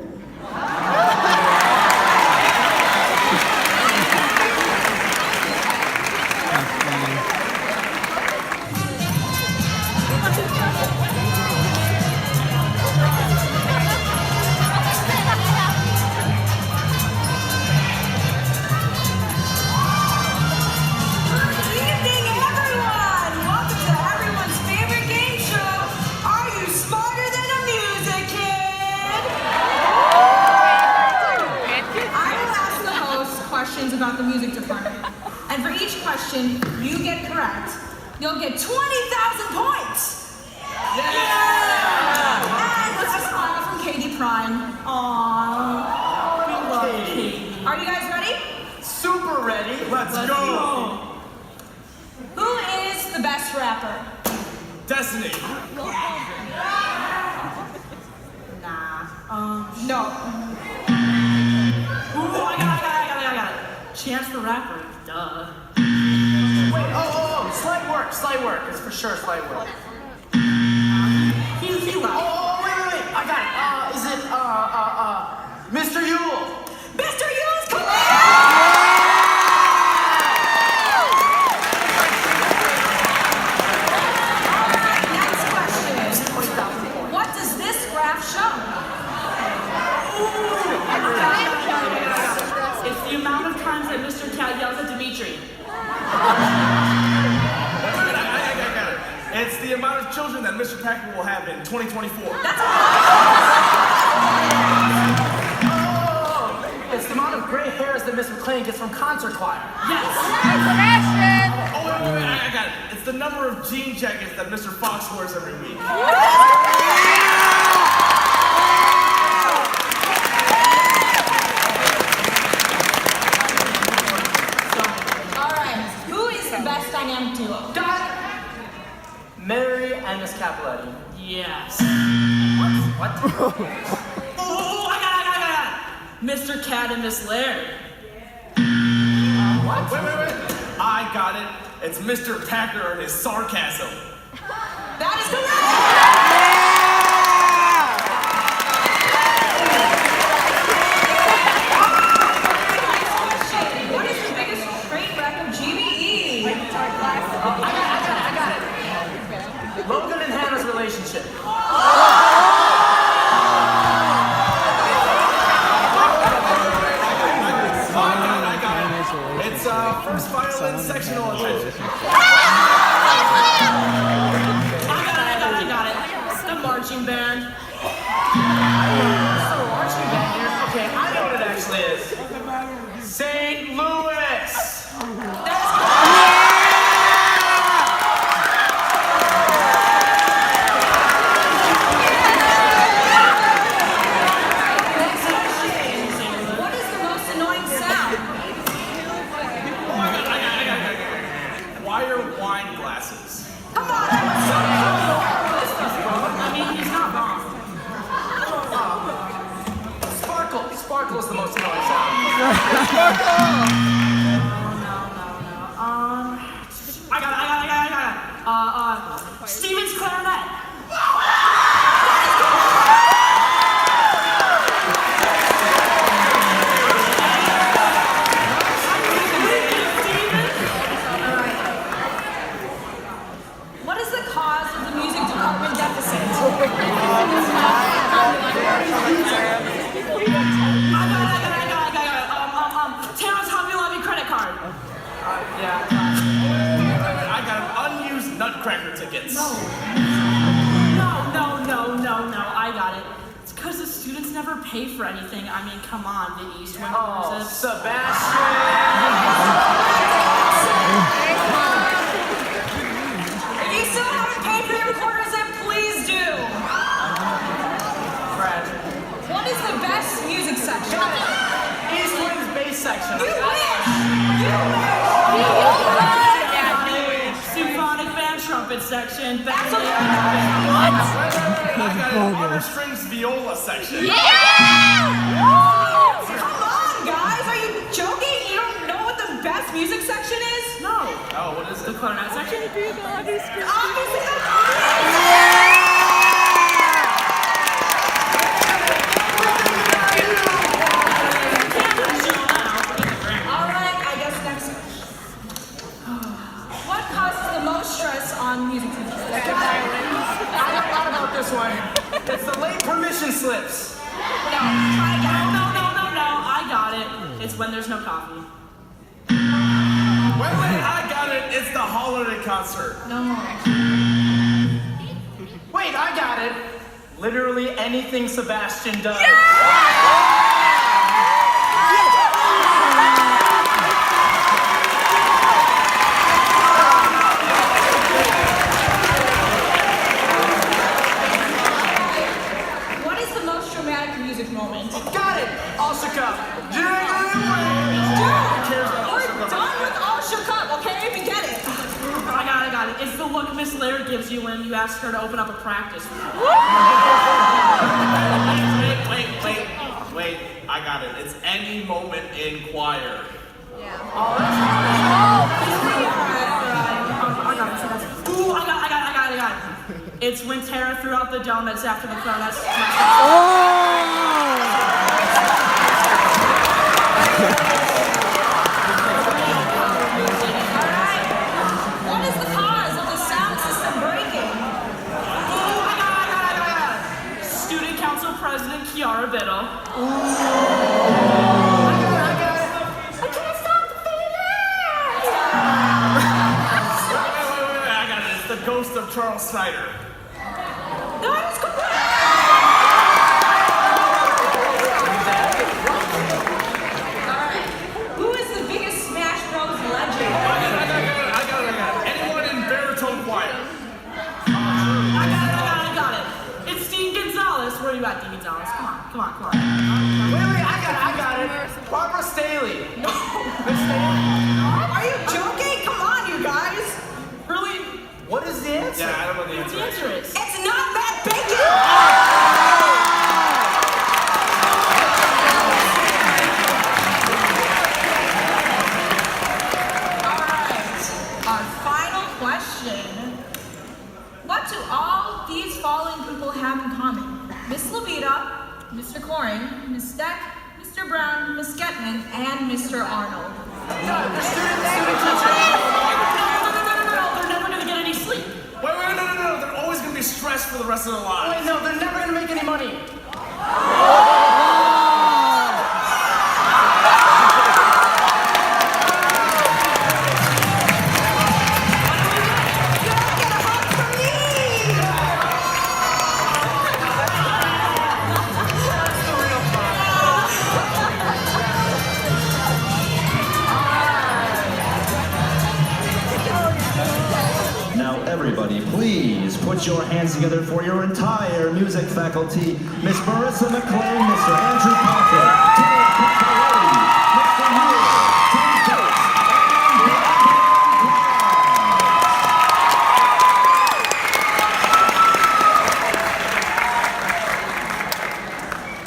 Speaker 2: About the music department. And for each question you get correct, you'll get 20,000 points! Yeah! And this is all from Katie Prime. Aww. We love Katie. Are you guys ready?
Speaker 4: Super ready. Let's go.
Speaker 2: Who is the best rapper?
Speaker 5: Destiny.
Speaker 2: Nah. No.
Speaker 3: Ooh, I got it. Chance the Rapper. Duh.
Speaker 4: Wait, slight work. It's for sure slight work.
Speaker 3: He left.
Speaker 4: Wait. I got it. Is it, Mr. Yule?
Speaker 2: Mr. Yule's correct! Next question. What does this graph show?
Speaker 3: It's the amount of times that Mr. Cat yells at Dimitri.
Speaker 5: I got it. It's the amount of children that Mr. Packer will have in 2024.
Speaker 4: It's the amount of gray hairs that Miss McLean gets from concert choir.
Speaker 3: Yes!
Speaker 5: Wait, I got it. It's the number of jean jackets that Mr. Fox wears every week.
Speaker 2: Best dynamic duo.
Speaker 4: Got it! Mary and Miss Capoletti.
Speaker 3: Yes.
Speaker 4: What?
Speaker 3: I got it. Mr. Cat and Miss Laird.
Speaker 5: What? Wait. I got it. It's Mr. Packer and his sarcasm.
Speaker 2: That is correct!
Speaker 4: musician.
Speaker 5: It's first violin sectional attention.
Speaker 3: I got it. The marching band.
Speaker 4: Marching band here? Okay, I know what it actually is. St. Louis!
Speaker 2: What is the most annoying sound?
Speaker 5: Wire wine glasses.
Speaker 2: Come on, that was so cool.
Speaker 3: I mean, he's not wrong.
Speaker 4: Sparkle! Sparkle is the most annoying sound.
Speaker 3: I got it. Steven's clarinet.
Speaker 2: What is the cause of the music department deficit?
Speaker 3: Tara's Hobby Lobby credit card.
Speaker 5: I got unused nutcracker tickets.
Speaker 3: No, I got it. It's because the students never pay for anything. I mean, come on, the East Wind
Speaker 4: Oh,
Speaker 3: music.
Speaker 4: Sebastian!
Speaker 2: If you still haven't paid for your quarters, then please do. What is the best music section?
Speaker 4: East Wind's bass section.
Speaker 2: You wish!
Speaker 3: Symphonic band trumpet section.
Speaker 2: That's
Speaker 3: What?
Speaker 5: I got an honor strings viola section.
Speaker 2: Come on, guys! Are you joking? You don't know what the best music section is?
Speaker 3: No.
Speaker 5: Oh, what is it?
Speaker 3: The clarinet section?
Speaker 2: Obviously, Alright, I guess next. What causes the most stress on music teachers?
Speaker 4: I thought about this one. It's the late permission slips.
Speaker 3: No, I got it. It's when there's no coffee.
Speaker 5: Wait, I got it. It's the holiday concert.
Speaker 2: No.
Speaker 4: Wait, I got it. Literally anything Sebastian does.
Speaker 2: What is the most dramatic music moment?
Speaker 4: Got it! All shook up.
Speaker 2: Dude, we're done with All Shook Up, okay? We get it.
Speaker 3: I got it. It's the look Miss Laird gives you when you ask her to open up a practice room.
Speaker 5: Wait. I got it. It's any moment in choir.
Speaker 3: Ooh, I got it. It's when Tara threw out the donuts after the clarinet.
Speaker 2: What is the cause of the sound system breaking?
Speaker 3: Ooh, I got it. Student Council President Kiara Biddle.
Speaker 2: I can't stop the feeling!
Speaker 5: Wait. I got it. It's the ghost of Charles Snyder.
Speaker 2: That is correct! Alright. Who is the biggest Smash Bros. legend?
Speaker 5: I got it. Anyone in baritone choir.
Speaker 3: I got it. It's Dean Gonzalez. Where are you at, Dean Gonzalez? Come on.
Speaker 4: Wait, I got it. Barbara Staley. Miss Staley.
Speaker 2: Are you joking? Come on, you guys!
Speaker 4: Really? What is the answer?
Speaker 5: Yeah, I don't know the
Speaker 3: What's the
Speaker 5: answer.
Speaker 3: answer is?
Speaker 2: It's not Matt Bacon! Alright, our final question. What do all these following people have in common? Miss Levita, Mr. Coring, Miss Steck, Mr. Brown, Miss Getman, and Mr. Arnold.
Speaker 3: No, the student teacher. No, they're never gonna get any sleep.
Speaker 5: Wait, no. They're always going to be stressed for the rest of their lives.
Speaker 4: Wait, no, they're never gonna make any money.
Speaker 1: Now everybody, please put your hands together for your entire music faculty. Miss Marissa McClain, Mr. Andrew Pocket, Timothy Piccarelli, Mr. Muir, Tim Gates,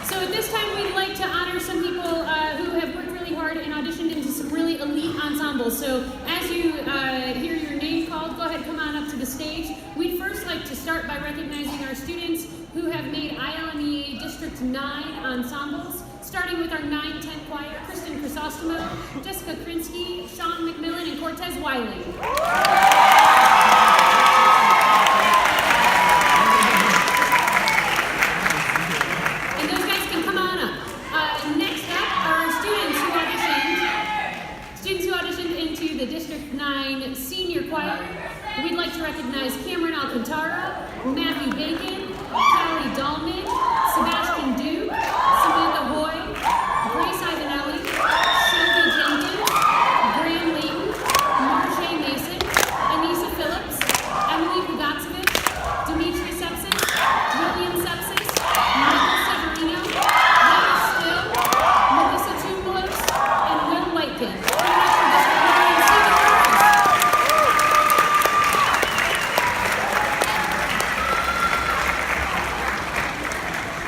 Speaker 9: So at this time, we'd like to honor some people who have worked really hard and auditioned into some really elite ensembles. So as you hear your name called, go ahead, come on up to the stage. We'd first like to start by recognizing our students who have made ILMEA District 9 ensembles, starting with our 9-10 choir, Kristen Chrysostomo, Jessica Krinsky, Sean McMillan, and Cortez Wiley. And those guys can come on up. Next up are our students who auditioned into the District 9 senior choir. We'd like to recognize Cameron Alcantara, Matthew Bacon, Callie Dahlman, Sebastian Duke, Samantha Hoy, Grace Ivanelli, Shelby Jenkins, Graham Layton, Marche Mason, Anissa Phillips, Emily Pugatsevich, Dimitri Sepsis, William Sepsis, Michael Severino, Dennis Still, Melissa Tumbolos, and Will Whitekin.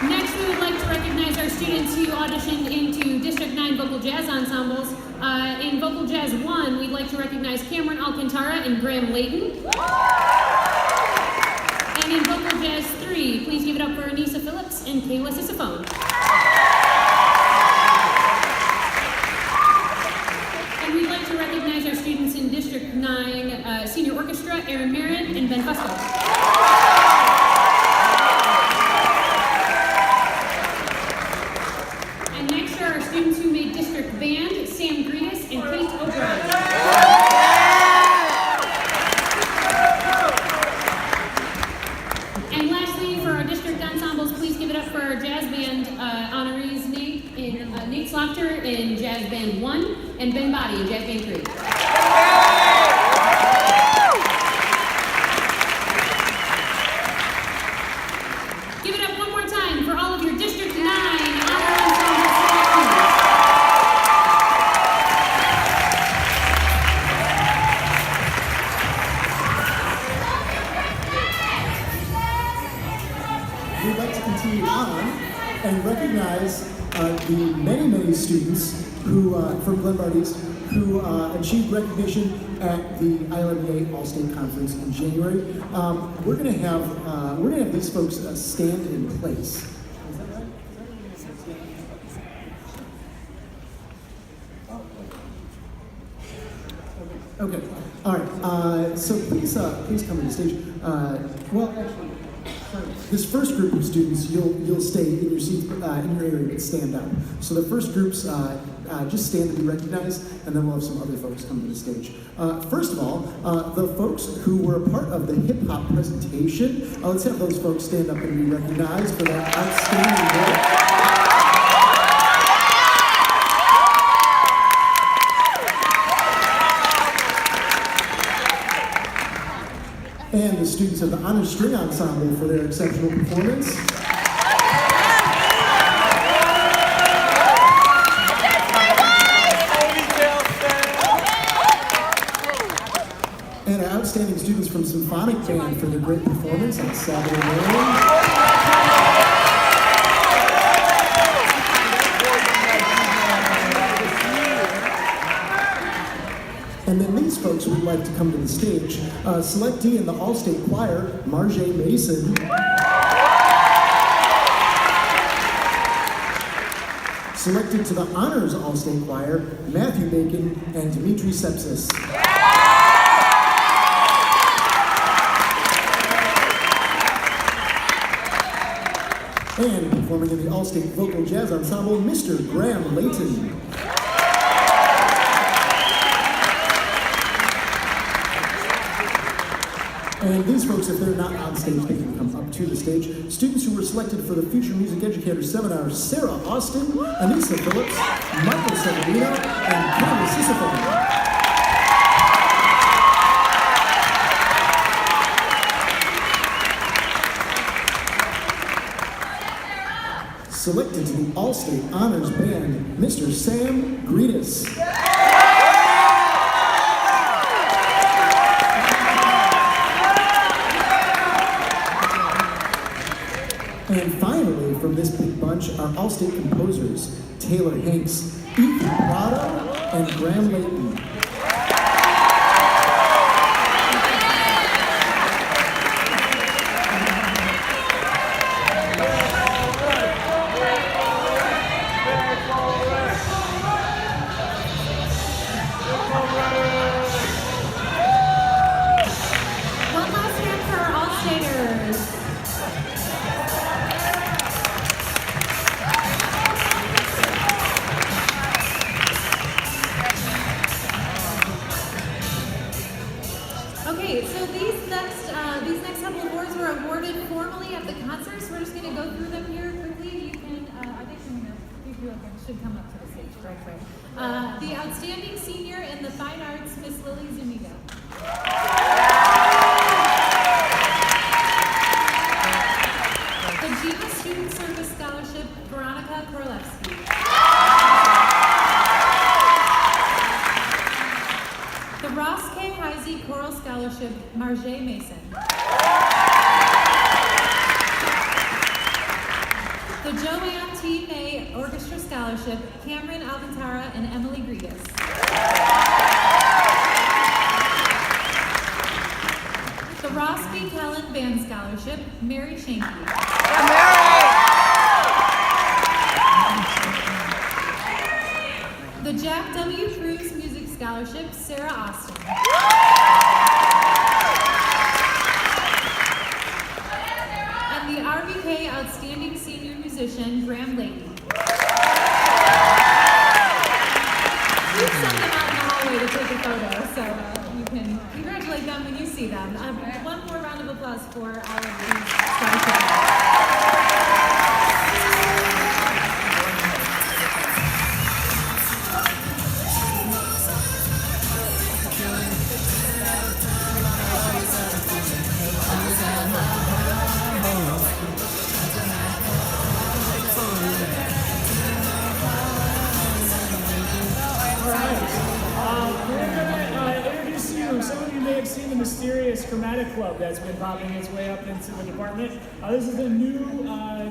Speaker 9: Next, we would like to recognize our students who auditioned into District 9 Vocal Jazz Ensembles. In Vocal Jazz 1, we'd like to recognize Cameron Alcantara and Graham Layton. And in Vocal Jazz 3, please give it up for Anissa Phillips and Kayla Sisophone. And we'd like to recognize our students in District 9 Senior Orchestra, Aaron Marin and Ben Fusco. And next are our students who made District Band, Sam Greedus and Kate O'Brien. And lastly, for our district ensembles, please give it up for our jazz band honorees, Nate Slaughter in Jazz Band 1 and Ben Body in Jazz Band 3. Give it up one more time for all of your District 9 honor ensemble selectees.
Speaker 15: We'd like to continue on and recognize the many students who, from Glenbard East, who achieved recognition at the ILMEA All-State Conference in January. We're gonna have these folks stand in place. Is that right? Okay. All right. So please come to the stage. Well, actually, this first group of students, you'll stay in your seats in your area, but stand up. So the first groups just stand to be recognized, and then we'll have some other folks come to the stage. First of all, the folks who were a part of the hip hop presentation, let's have those folks stand up and be recognized for that outstanding work. And the students of the Honor String Ensemble for their exceptional performance. And our outstanding students from Symphonic Band for their great performance on Saturday morning. And then these folks would like to come to the stage. Selectee in the All-State Choir, Marche Mason. Selected to the Honors All-State Choir, Matthew Bacon and Dimitri Sepsis. And performing in the All-State Vocal Jazz Ensemble, Mr. Graham Layton. And these folks, if they're not on stage, they can come up to the stage. Students who were selected for the Future Music Educator Seminar, Sarah Austin, Anissa Phillips, Michael Severino, and Kayla Sisyphone. Selected to the All-State Honors Band, Mr. Sam Greedus. And finally, from this big bunch, our All-State composers, Taylor Hanks, Ethan Prado, and Graham Layton.
Speaker 14: One last hand for our All-Staters. Okay, so these next couple of awards were awarded formally at the concert, so we're just going to go through them here quickly. You can, I think you should come up to the stage, right. The Outstanding Senior in the Fine Arts, Miss Lily Zuniga. The GIMA Student Service Scholarship, Veronica Korolewski. The Ross K. Heisey Choral Scholarship, Marjay Mason. The Joanne T. May Orchestra Scholarship, Cameron Alcantara and Emily Grigas. The Ross B. Kellen Band Scholarship, Mary Shanky. The Jack W. Cruz Music Scholarship, Sarah Austin. And the RBK Outstanding Senior Musician, Graham Layton. We've sent them out in the hallway to take a photo, so you can congratulate them when you see them. One more round of applause for all of these scholarships.
Speaker 7: Some of you may have seen the mysterious Chromatic Club that's been popping its way up into the department. This is a new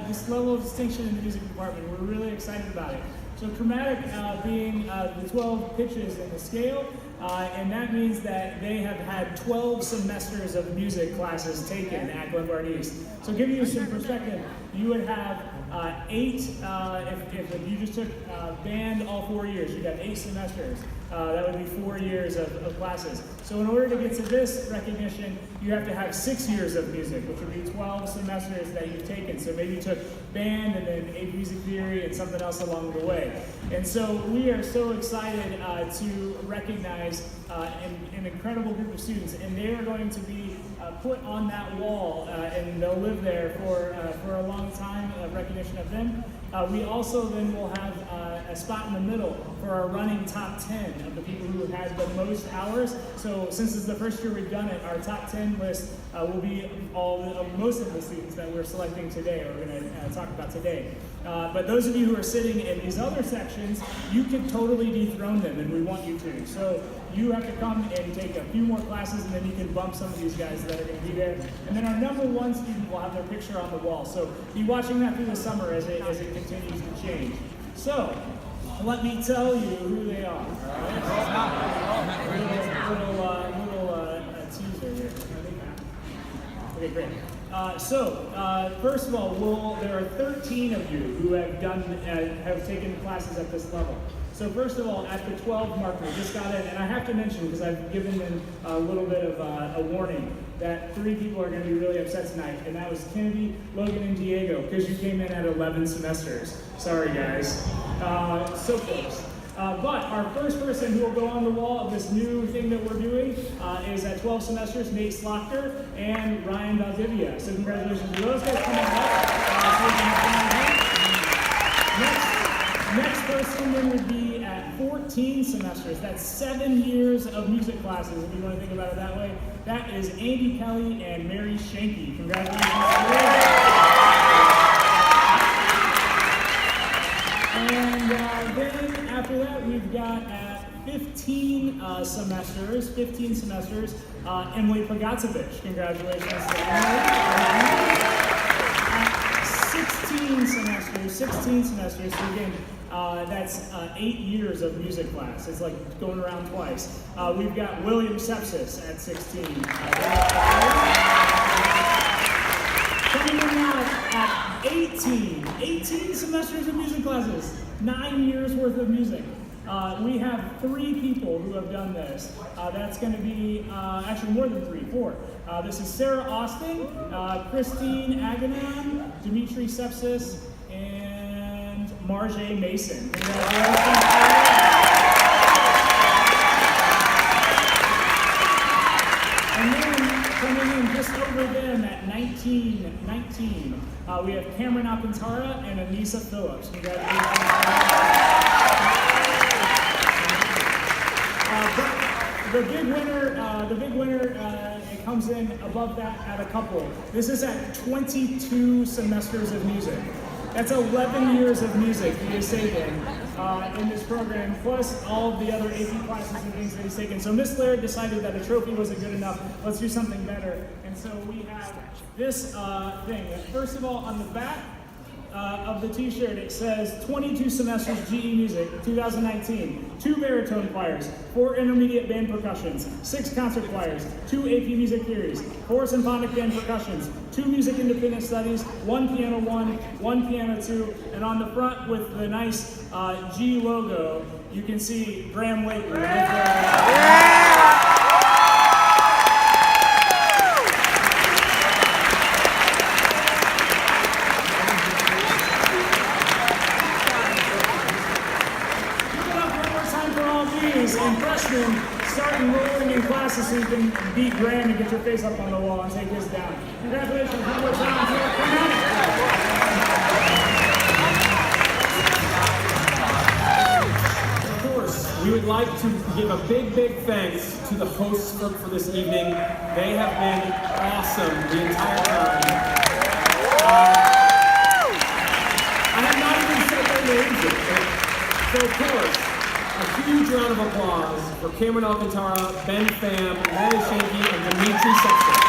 Speaker 7: this level of distinction in the music department. We're really excited about it. So chromatic being the 12 pitches in the scale, and that means that they have had 12 semesters of music classes taken at Glenbard East. So giving you some perspective, you would have 8, if you just took band all 4 years, you'd have 8 semesters. That would be 4 years of classes. So in order to get to this recognition, you have to have 6 years of music, which would be 12 semesters that you've taken. So maybe you took band and then 8 music theory and something else along the way. And so we are so excited to recognize an incredible group of students, and they are going to be put on that wall, and they'll live there for a long time, recognition of them. We also then will have a spot in the middle for our running top 10 of the people who have had the most hours. So since it's the first year we've done it, our top 10 list will be most of the students that we're selecting today, or we're going to talk about today. But those of you who are sitting in these other sections, you can totally dethrone them, and we want you to. So you have to come and take a few more classes, and then you can bump some of these guys that are going to be there. And then our number 1 student will have their picture on the wall. So be watching that through the summer as it continues to change. So let me tell you who they are. Little teaser here. Okay, great. First of all, there are 13 of you who have taken classes at this level. So first of all, at the 12 marker, just got in, and I have to mention, because I've given them a little bit of a warning, that 3 people are going to be really upset tonight, and that was Kennedy, Logan, and Diego, because you came in at 11 semesters. Sorry, guys. So close. But our first person who will go on the wall of this new thing that we're doing is at 12 semesters, Nate Slaughter and Ryan Valdivia. So congratulations to those guys coming up. Next person then would be at 14 semesters. That's 7 years of music classes, if you want to think about it that way. That is Andy Kelly and Mary Shanky. Congratulations to them. And then after that, we've got at 15 semesters, Emily Pagatovich. Congratulations to Emily. At 16 semesters, so again, that's 8 years of music class. It's like going around twice. We've got William Sepsis at 16. Coming in now at 18 semesters of music classes, 9 years worth of music. We have 3 people who have done this. That's going to be actually more than 3, 4. This is Sarah Austin, Christine Aganon, Dimitri Sepsis, and Marjay Mason. And then coming in just over them at 19, we have Cameron Alcantara and Anissa Phillips. Congratulations. The big winner, it comes in above that at a couple. This is at 22 semesters of music. That's 11 years of music that he's taken in this program, plus all of the other AP classes and things that he's taken. So Miss Laird decided that a trophy wasn't good enough. Let's do something better. And so we have this thing. First of all, on the back of the t-shirt, it says 22 semesters GE Music, 2019, 2 baritone choirs, 4 intermediate band percussions, 6 concert choirs, 2 AP music theories, 4 symphonic band percussions, 2 music independent studies, 1 piano 1 piano 2, and on the front with the nice G logo, you can see Graham Layton. And freshmen, start enrolling in classes so you can beat Graham and get your face up on the wall and take this down. Congratulations, one more time to
Speaker 20: Of course, we would like to give a big thanks to the hosts for this evening. They have been awesome the entire time. I have not even said their names yet, so of course, a huge round of applause for Cameron Alcantara, Ben Pham, Mary Shanky, and Dimitri Sepsis.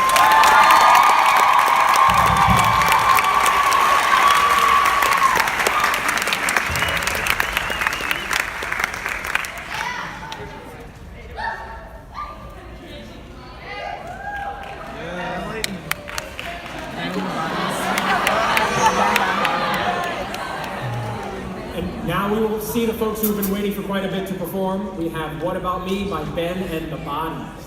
Speaker 20: Now we will see the folks who have been waiting for quite a bit to perform. We have What About Me by Ben and the Bodies.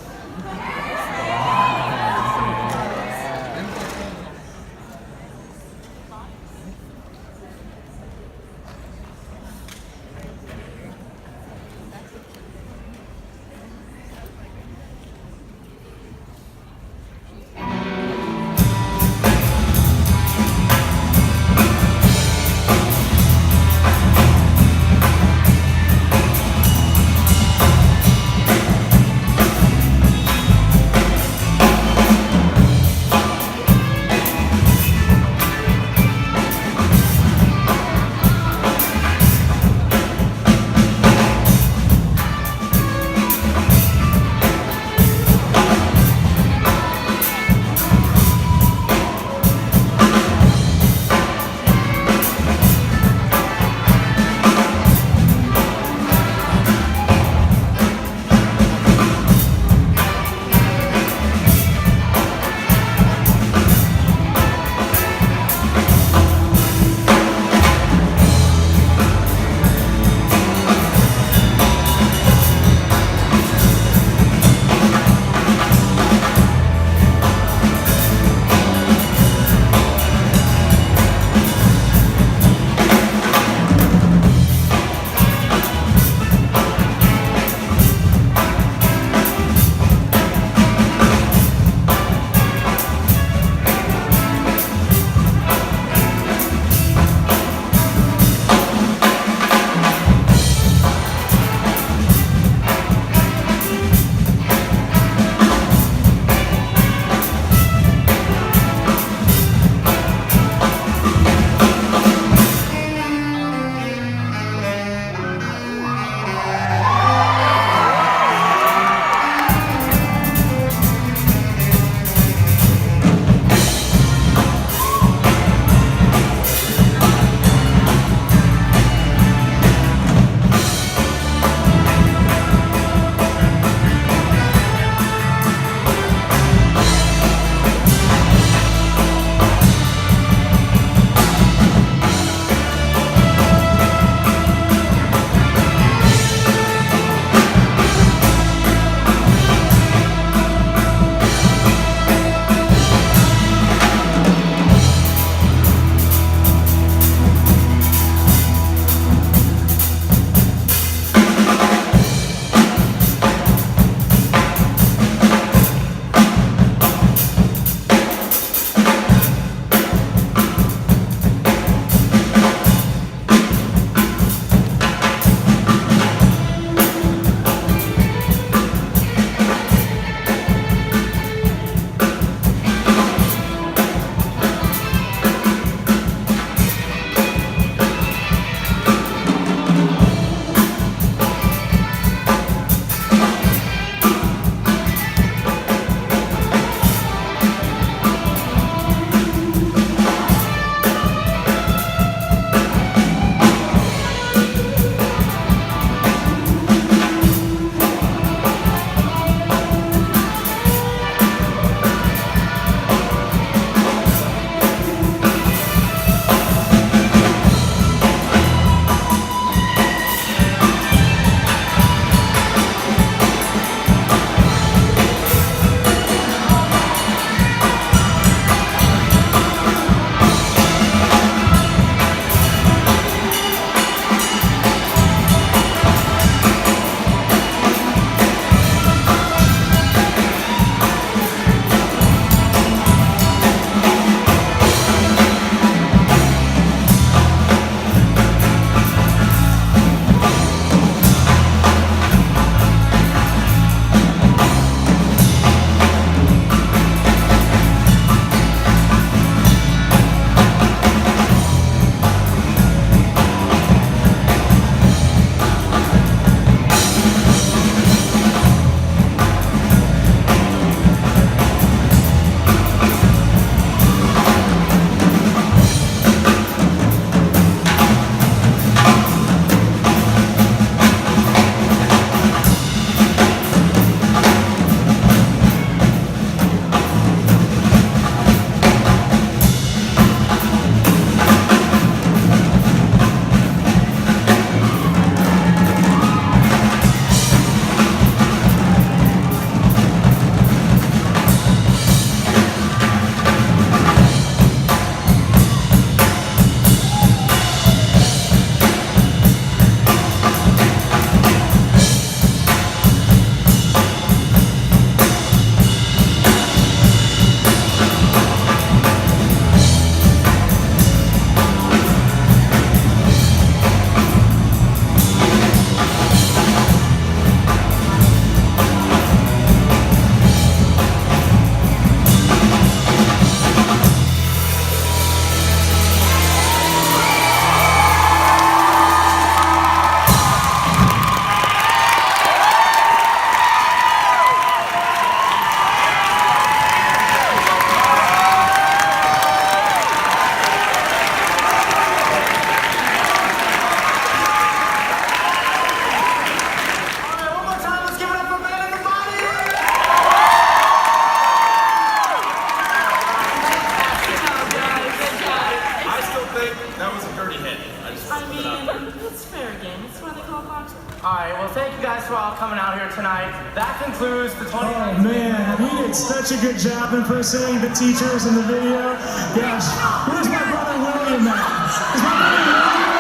Speaker 3: I mean, it's fair game. That's why they call it boxing. Alright, well, thank you guys for all coming out here tonight. That concludes the 2019.
Speaker 7: Oh man, he did such a good job impersonating the teachers in the video. Gosh, where's my brother William at? Is my brother William?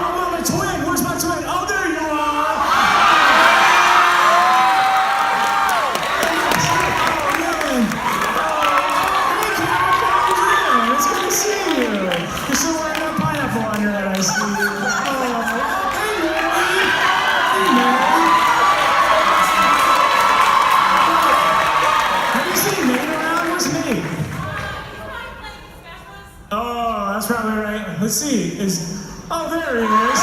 Speaker 7: Oh, my twin, where's my twin? Oh, there you are! It's good to see you. You're still wearing that pineapple on your head, I see. Hey, Mary. Hey, Mary. Have you seen Nate around? Where's Nate? Oh, that's probably right. Let's see. Oh, there he is.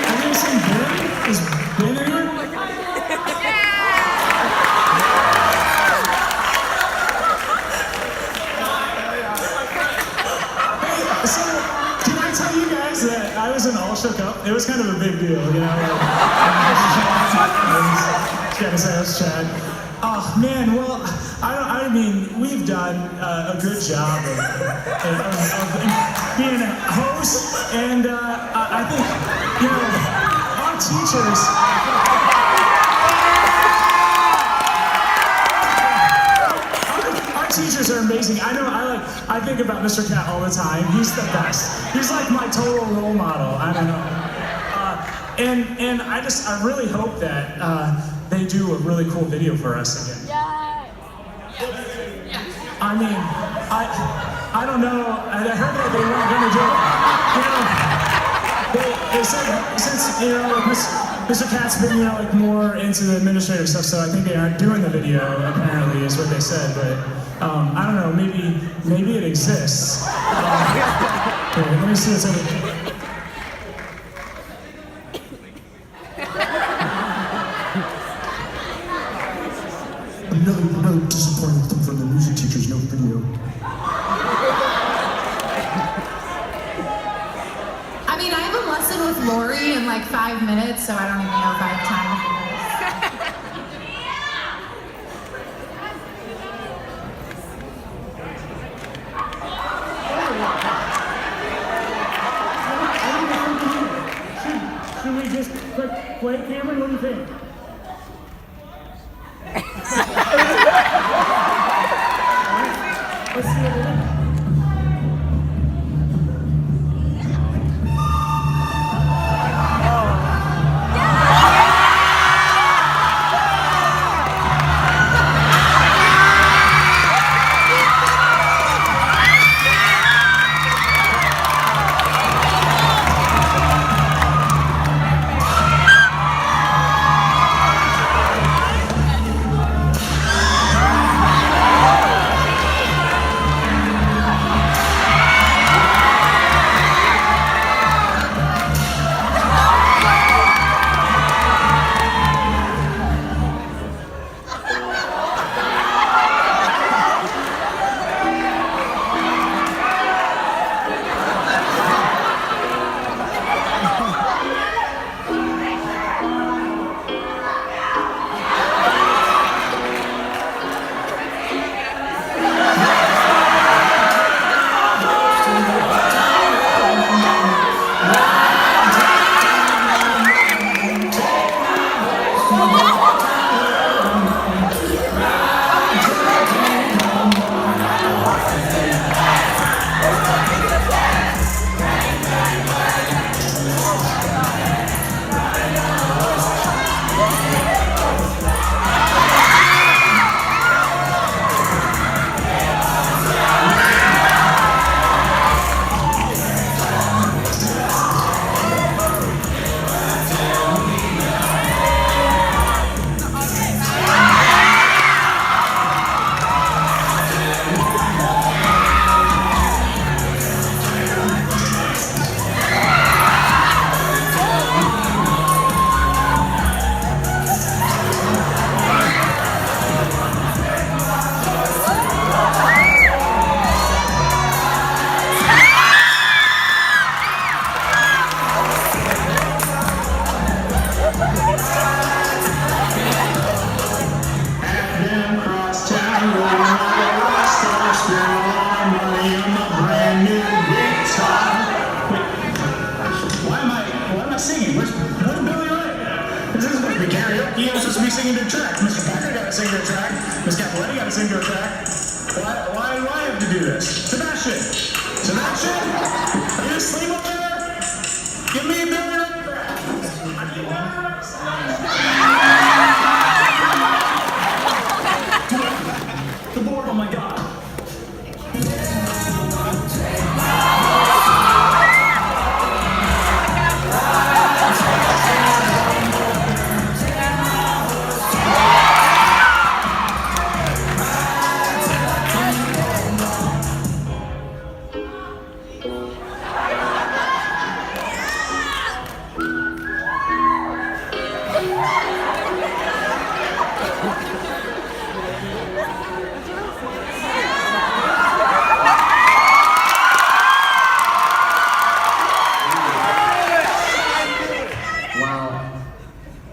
Speaker 7: Have you seen Ben? Is Ben anywhere? So, can I tell you guys that I was in All Shook Up? It was kind of a big deal, you know? Just gotta say, that's Chad. Oh, man, well, I mean, we've done a good job of being a host, and I think, you know, our teachers... Teachers are amazing. I think about Mr. Cat all the time. He's the best. He's like my total role model. I don't know. And I really hope that they do a really cool video for us again. I mean, I don't know. I heard that they weren't gonna do it. You know, they said since, you know, like Mr. Cat's been, you know, like more into the administrative stuff, so I think they aren't doing the video. Apparently, is what they said, but. I don't know, maybe it exists. Here, let me see what's over here. Another disappointing thing from the music teachers, no video.
Speaker 21: I mean, I have a lesson with Lori in like 5 minutes, so I don't even know if I have time for this.
Speaker 7: Should we just click play, Cameron? What do you think? Let's see what we got.
Speaker 5: He asked us to be singing to a track. Mr. Packer got to sing to a track. Miss Capoletti got to sing to a track. Why do I have to do this? Sebastian! Sebastian! Are you asleep up there? Give me a billion on your back. The board, oh my god.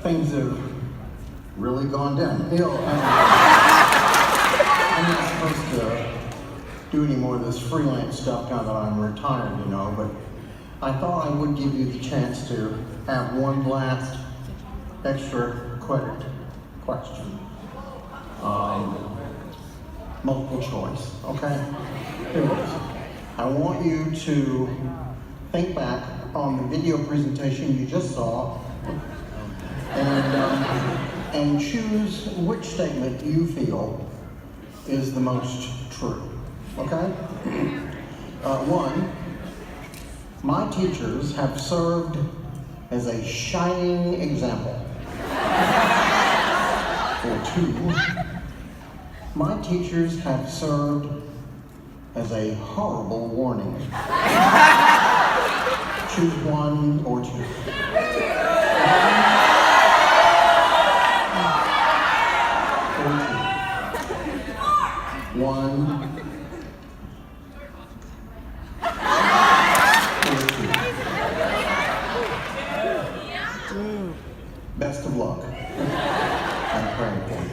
Speaker 11: Things have really gone downhill. I'm not supposed to do any more of this freelance stuff now that I'm retired, you know, but I thought I would give you the chance to have one last extra credit question. Multiple choice, okay? Here it is. I want you to think back on the video presentation you just saw and choose which statement you feel is the most true, okay? One, my teachers have served as a shining example. Or two, my teachers have served as a horrible warning. Choose one or two. One. Best of luck. I'm praying for you.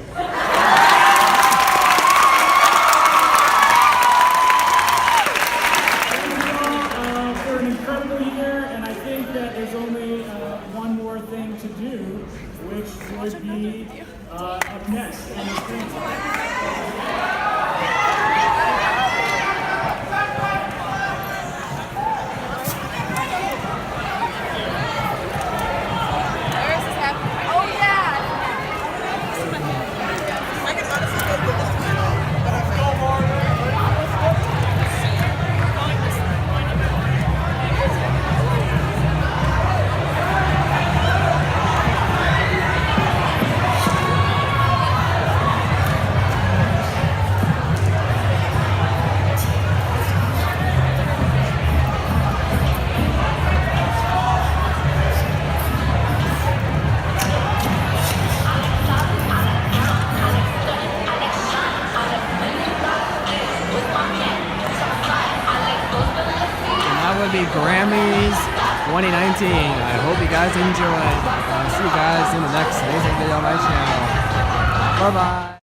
Speaker 7: For an incredible year, and I think that there's only one more thing to do, which would be up next on the screen.
Speaker 12: The Grammys 2019. I hope you guys enjoy. I'll see you guys in the next amazing video on my channel. Bye bye.